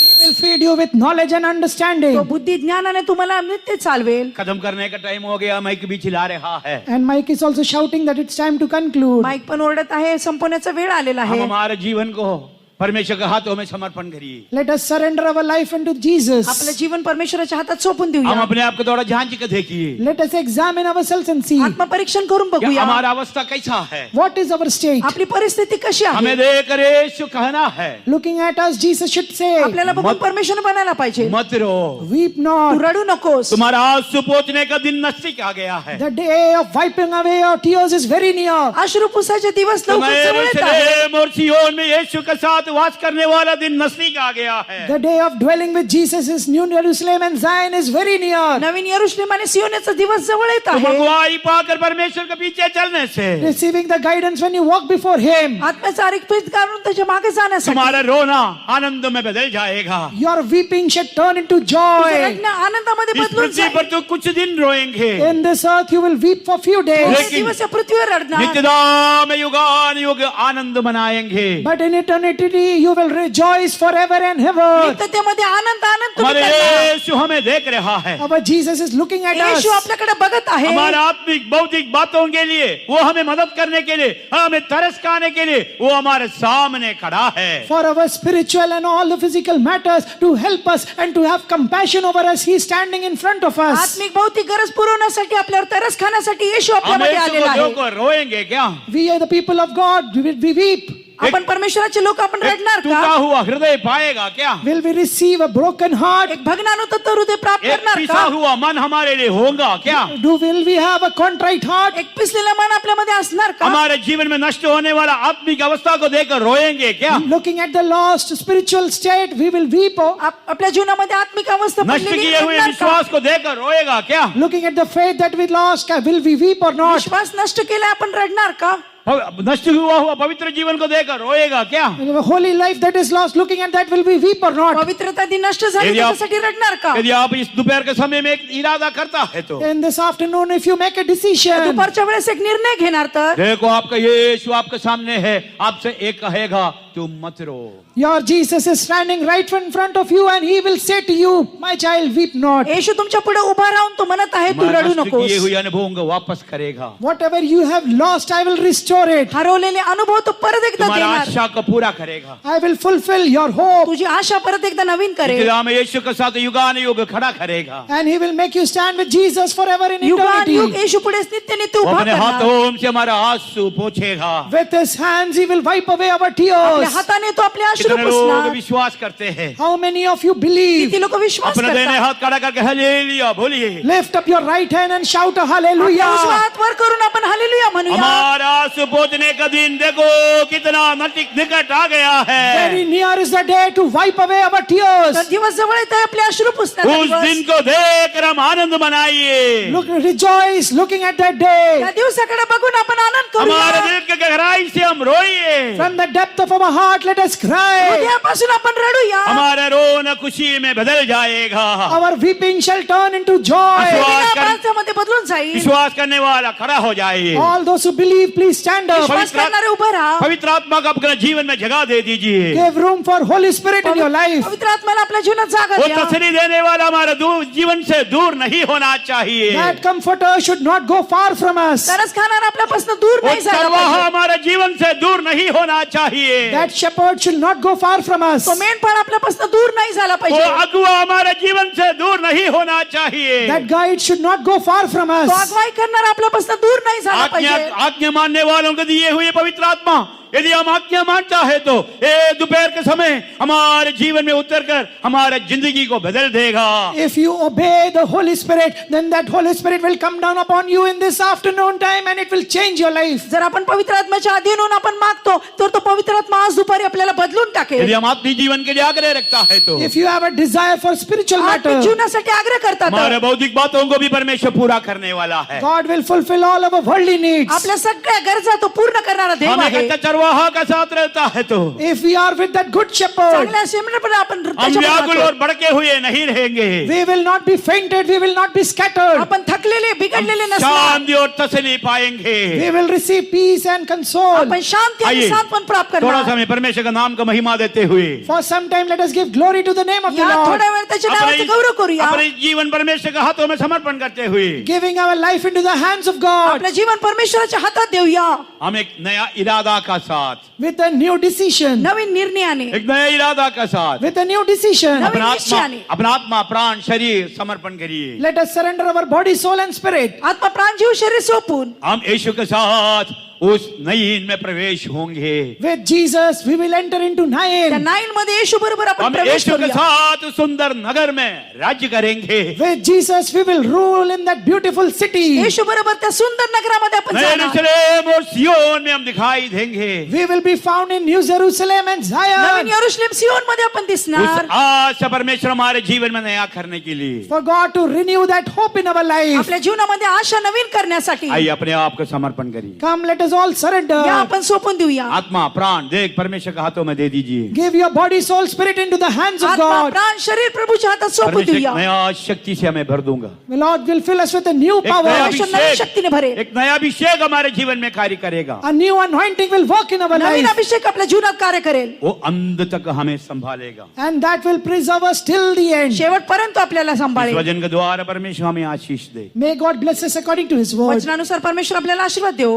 He will feed you with knowledge and तो understanding. बुद्धी ज्ञानाने तुम्हाला नित्य चालवेल. खत्म करने का टाइम हो गया, माइक भी चिल्ला रहा है। And Mike is also shouting that it's time to conclude. Mike पण ओरडत आहे, संपवण्याचा वेळ आलेला हम आहे. हमारे जीवन को परमेश्वर के हाथों में समर्पण करिए। Let us surrender our life unto Jesus. आपलं जीवन परमेश्वराच्या हातात सोपून हम देऊया. अपने आप को थोड़ा जांच के देखिए, Let us examine ourselves and see आत्मपरीक्षण करून क्या बघूया हमारा अवस्था कैसा है। what is our state. आपली परिस्थिती कशी आहे. हमें देखकर यीशु कहना है, Looking at us, Jesus should say, आपल्याला बघून परमेश्वर बनायला पाहिजे. मत रो, weep तू not. रडू नकोस. तुम्हारा आंसू पोंछने का दिन नजदीक आ गया है। The day of wiping away your tears is very near. अश्रू पुसायचे दिवस लवकर तुम्हें जवळ येत आहे. यरूशलेम और सिय्योन में यीशु के साथ वास करने वाला दिन नजदीक आ गया है। The day of dwelling with Jesus is New Jerusalem and Zion is very near. नवीन यरूशलेम आणि सियोनेचा दिवस जवळ येत तुम आहे. अगुवाई पाकर परमेश्वर के पीछे चलने से Receiving the guidance when you walk before Him. आत्म्याचा आरिकपीठ काढून त्याच्या मागे जाण्यासाठी तुम्हारा रोना आनंद में बदल जाएगा। Your weeping should turn into तुझं joy. रडणं आनंदामध्ये इस बदलून पृथ्वी जाईल. पर तो कुछ दिन रोएंगे, In this earth you will weep for few days. थोडे लेकिन दिवस या पृथ्वीवर रडणार, नित्यता में युगानुयुग आनंद मनाएंगे। But in eternity you will rejoice forever and ever. नित्यतेमध्ये Anand Anand तुम्ही हमारे करणार. यीशु हमें देख रहा है। Our Jesus is looking at us. येशू आपल्याकडे बघत आहे. हमारा आत्मिक भौतिक बातों के लिए वो हमें मदद करने के लिए, हमें तरस खाने के लिए वो हमारे सामने खड़ा है। For our spiritual and all the physical matters to help us and to have compassion over us, He is standing in front of us. आत्मिक भौतिक गरज पुरवण्यासाठी आपल्यावर तरस खाण्यासाठी येशू हम आपल्यामध्ये यीशु आलेला को आहे. देखकर रोएंगे क्या? We are the people of God. We weep. आपण परमेश्वराचे लोक आपण एक रडणार टूटा का? हुआ हृदय पाएगा क्या? Will we receive a broken heart? एक भग्नानुतप्त हृदय प्राप्त एक करणार पिसा का? हुआ मन हमारे लिए होगा क्या? Will we have a contrite heart? एक पिसलेलं मन आपल्यामध्ये असणार का? हमारे जीवन में नष्ट होने वाला आत्मिक अवस्था को देखकर रोएंगे क्या? Looking at the lost spiritual state, we will weep. आपल्या जीवनामध्ये आत्मिक अवस्था नष्ट पडलेली किए हुए रडणार का? विश्वास को देखकर रोएगा क्या? Looking at the faith that we lost, will we weep or not? विश्वास नष्ट केला आपण रडणार का? नष्ट हुआ पवित्र जीवन को देखकर रोएगा क्या? The holy life that is lost, looking at that, will we weep or not? पवित्रता दी नष्ट झाली यदि आप- त्याच्यासाठी रडणार का? यदि आप इस दोपहर के समय में एक इरादा करता है तो In this afternoon, if you make a decision, दुपारच्या वेळेस एक निर्णय घेणार तर देखो आपका यीशु आपके सामने है, आपसे एक कहेगा तू मत रो। your Jesus is standing right in front of you and He will say to you, my child, weep not. येशू तुमच्या पुढे उभा राहून तो म्हणत आहे तू तुम्हारे रडू नष्ट किए नकोस. हुए अनुभवों को वापस करेगा। Whatever you have lost, I will restore it. हरवलेले अनुभव तो परत एकदा तुम्हारा देणार. आशा को पूरा करेगा। I will fulfill your hope. तुझी आशा परत एकदा नवीन करेल. इब्तिदा में यीशु के साथ युगानुयुग खड़ा करेगा। And He will make you stand with Jesus forever in युगान युग eternity. येशू पुढे नित्य नित्य वो उभा अपने करणार. हाथों से हमारा आंसू पोंछेगा। With His hands, He will wipe away our आपल्या tears. हाताने तो आपले अश्रू कितने लोग पुसणार. विश्वास करते हैं? How many of you believe? किती लोक विश्वास अपने देने करतात. हाथ खड़ा करके हालेलुया बोलिए। Lift up your right hand and shout a आपला hallelujah. उजवा हात वर करून आपण हालेलुया म्हणूया. हमारा आंसू पोंछने का दिन देखो कितना निकट आ गया है। Very near is the day to wipe away our तर tears. दिवस जवळ येत आहे आपले अश्रू पुसण्याचा उस दिवस. दिन को देखकर हम आनंद मनाइए। Look, rejoice looking at that day. त्या दिवसाकडे बघून आपण आनंद हमारे करूया. दिल के गहराई से हम रोइए। From the depth of our heart, let us cry. हृदयापासून आपण रडूया. हमारा रोना खुशी में बदल जाएगा। Our weeping shall turn into joy. विश्वास कर- मध्ये बदलून जाईल. विश्वास करने वाला खड़ा हो जाए। All those who believe, please stand up. विश्वास करणारे उभं राहा. पवित्र आत्मा को अपने जीवन में जगह दे दीजिए। Give room for Holy Spirit in your life. पवित्र आत्म्याला आपल्या जीवनात जागा वो द्या. तसली देने वाला हमारे जीवन से दूर नहीं होना चाहिए। That comforter should not go far from us. तरस खाणार आपल्यापासून दूर वो नाही झाला चरवाहा पाहिजे. हमारे जीवन से दूर नहीं होना चाहिए। That That shepherd should not go far from us. तो मेंढपाळ आपल्यापासून दूर नाही झाला वो पाहिजे. अगुआ हमारे जीवन से दूर नहीं होना चाहिए. That guide should not go far from तो us. अगुवाई करणारा आपल्यापासून दूर नाही झाला आज्ञा पाहिजे. आज्ञा मानने वालों को दिए हुए पवित्र आत्मा यदि हम आज्ञा मानता है तो ये दोपहर के समय हमारे जीवन में उतरकर हमारे जिंदगी को बदल देगा. If you obey the Holy Spirit, then that Holy Spirit will come down upon you in this afternoon time and it will change your life. जर आपण पवित्र आत्म्याच्या अधीन होऊन आपण मागतो तर तो पवित्र आत्मा आज दुपारी आपल्याला बदलून टाकेल. यदि हम आत्मिक जीवन के लिए आग्रह रखता है तो If you have a desire for spiritual आत्मिक matter, जीवनासाठी आग्रह करतात हमारे बौद्धिक बातों को भी परमेश्वर पूरा करने वाला है. God will fulfill all our worldly needs. आपल्या सगळ्या गरजा तो पूर्ण करणारा देव हम एक आहे. अच्छा चरवाहा का साथ रहता है तो If we are with that good shepherd, चांगल्या शेमण्याप्रमाणे आपण हम त्याच्यामध्ये व्याकुल राहतो. और भड़के हुए नहीं रहेंगे. we will not be fainted, we will not be scattered. आपण थकलेले बिघडलेले नसणार. शांति और तसल्ली पाएंगे. We will receive peace and console. आपण शांती आणि आइए, सांत्वन प्राप्त थोड़ा करणार. समय परमेश्वर का नाम का महिमा देते हुए For some time, let us give glory to the name of the या Lord. थोड्या वेळ त्याच्या नावाचे गौरव करूया. अपने जीवन परमेश्वर के हाथों में समर्पण करते हुए Giving our life into the hands of God आपलं जीवन परमेश्वराच्या हातात देऊया. हम एक नया इरादा का साथ, with a new decision. नवीन निर्णयाने, एक नया इरादा का साथ With a new decision. नवीन अपना निश्चयाने. अपना आत्मा प्राण शरीर समर्पण करिए. Let us surrender our body, soul, and spirit. आत्मा प्राण जीव शरीर सोपून हम यीशु के साथ उस नईन में प्रवेश होंगे. With Jesus, we will enter into त्या Nain. नाईन मध्ये येशू बरोबर आपण हम प्रवेश यीशु के करूया. साथ उस सुंदर नगर में राज्य करेंगे. With Jesus, we will rule in that beautiful city. येशू बरोबर त्या सुंदर नगरामध्ये आपण नए जाणार. यरूशलेम और सियोन में हम दिखाई देंगे. We will be found in New Jerusalem and Naveen Zion. यरूशलेम सियोन मध्ये आपण उस दिसणार. आशा परमेश्वर हमारे जीवन में नया करने के लिए For God to renew that hope in our life. आपल्या जीवनामध्ये आशा नवीन करण्यासाठी आइए अपने आप को समर्पण करिए. Come, let us all surrender. या आपण सोपून देऊया. आत्मा प्राण देख परमेश्वर के हाथों में दे दीजिए. Give your body, soul, spirit into the hands of आत्मा God. प्राण शरीर प्रभूच्या हातात सोपून परमेश्वर देऊया. एक नया शक्ति से हमें भर दूंगा. The Lord will fill us with a new एक नया power. परमेश्वर नवीन शक्तीने भरेल. अभिषेक, एक नया अभिषेक हमारे जीवन में कार्य करेगा. A new anointing will work in our Naveen life. अभिषेक आपल्या जीवनात कार्य करेल. वो अंत तक हमें संभालेगा. And that will preserve us till the end. शेवटपर्यंत आपल्याला इस सांभाळेल. वचन के द्वारा परमेश्वर हमें आशीष दे. May God bless us according to His word. वचनानुसार परमेश्वर आपल्याला आशीर्वाद देव.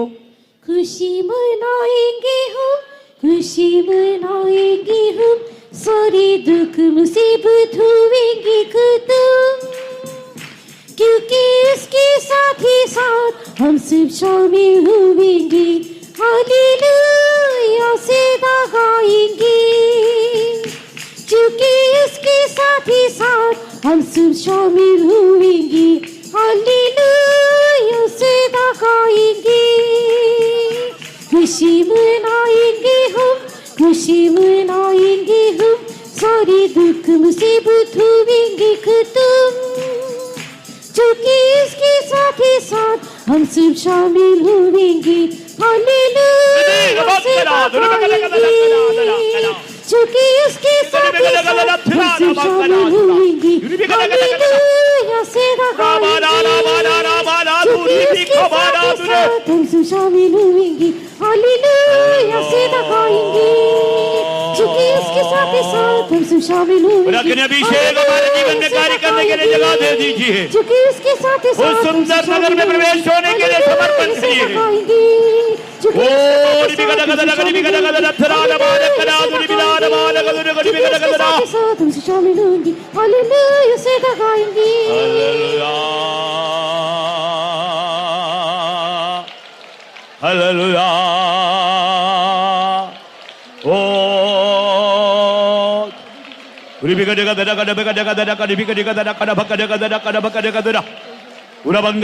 खुशी मनाएंगे हम, खुशी मनाएंगे हम, सारे दुख मुसीबत होंगे खत्म, क्योंकि उसके साथ ही साथ हम सब शामिल होंगे. हालेलुया से गाएंगे, क्योंकि उसके साथ ही साथ हम सब शामिल होंगे. हालेलुया से गाएंगे. खुशी मनाएंगे हम, खुशी मनाएंगे हम, सारे दुख मुसीबत होंगे खत्म, क्योंकि इसके साथ ही साथ हम सब शामिल होंगे. हालेलुया से गाएंगे, क्योंकि इसके साथ ही साथ हम सब शामिल होंगे. हालेलुया से गाएंगे, क्योंकि इसके साथ ही साथ हम सब शामिल होंगे. हालेलुया से गाएंगे, क्योंकि इसके साथ ही साथ हम सब शामिल होंगे. अग्नि अभिषेक हमारे जीवन में कार्य करने के लिए जगह दे दीजिए. क्योंकि इसके साथ ही साथ उस सुंदर नगर में प्रवेश होने के लिए समर्पण करिए. हम शामिल होंगे. हालेलुया से गाएंगे. हालेलुया. ओ उरा बंग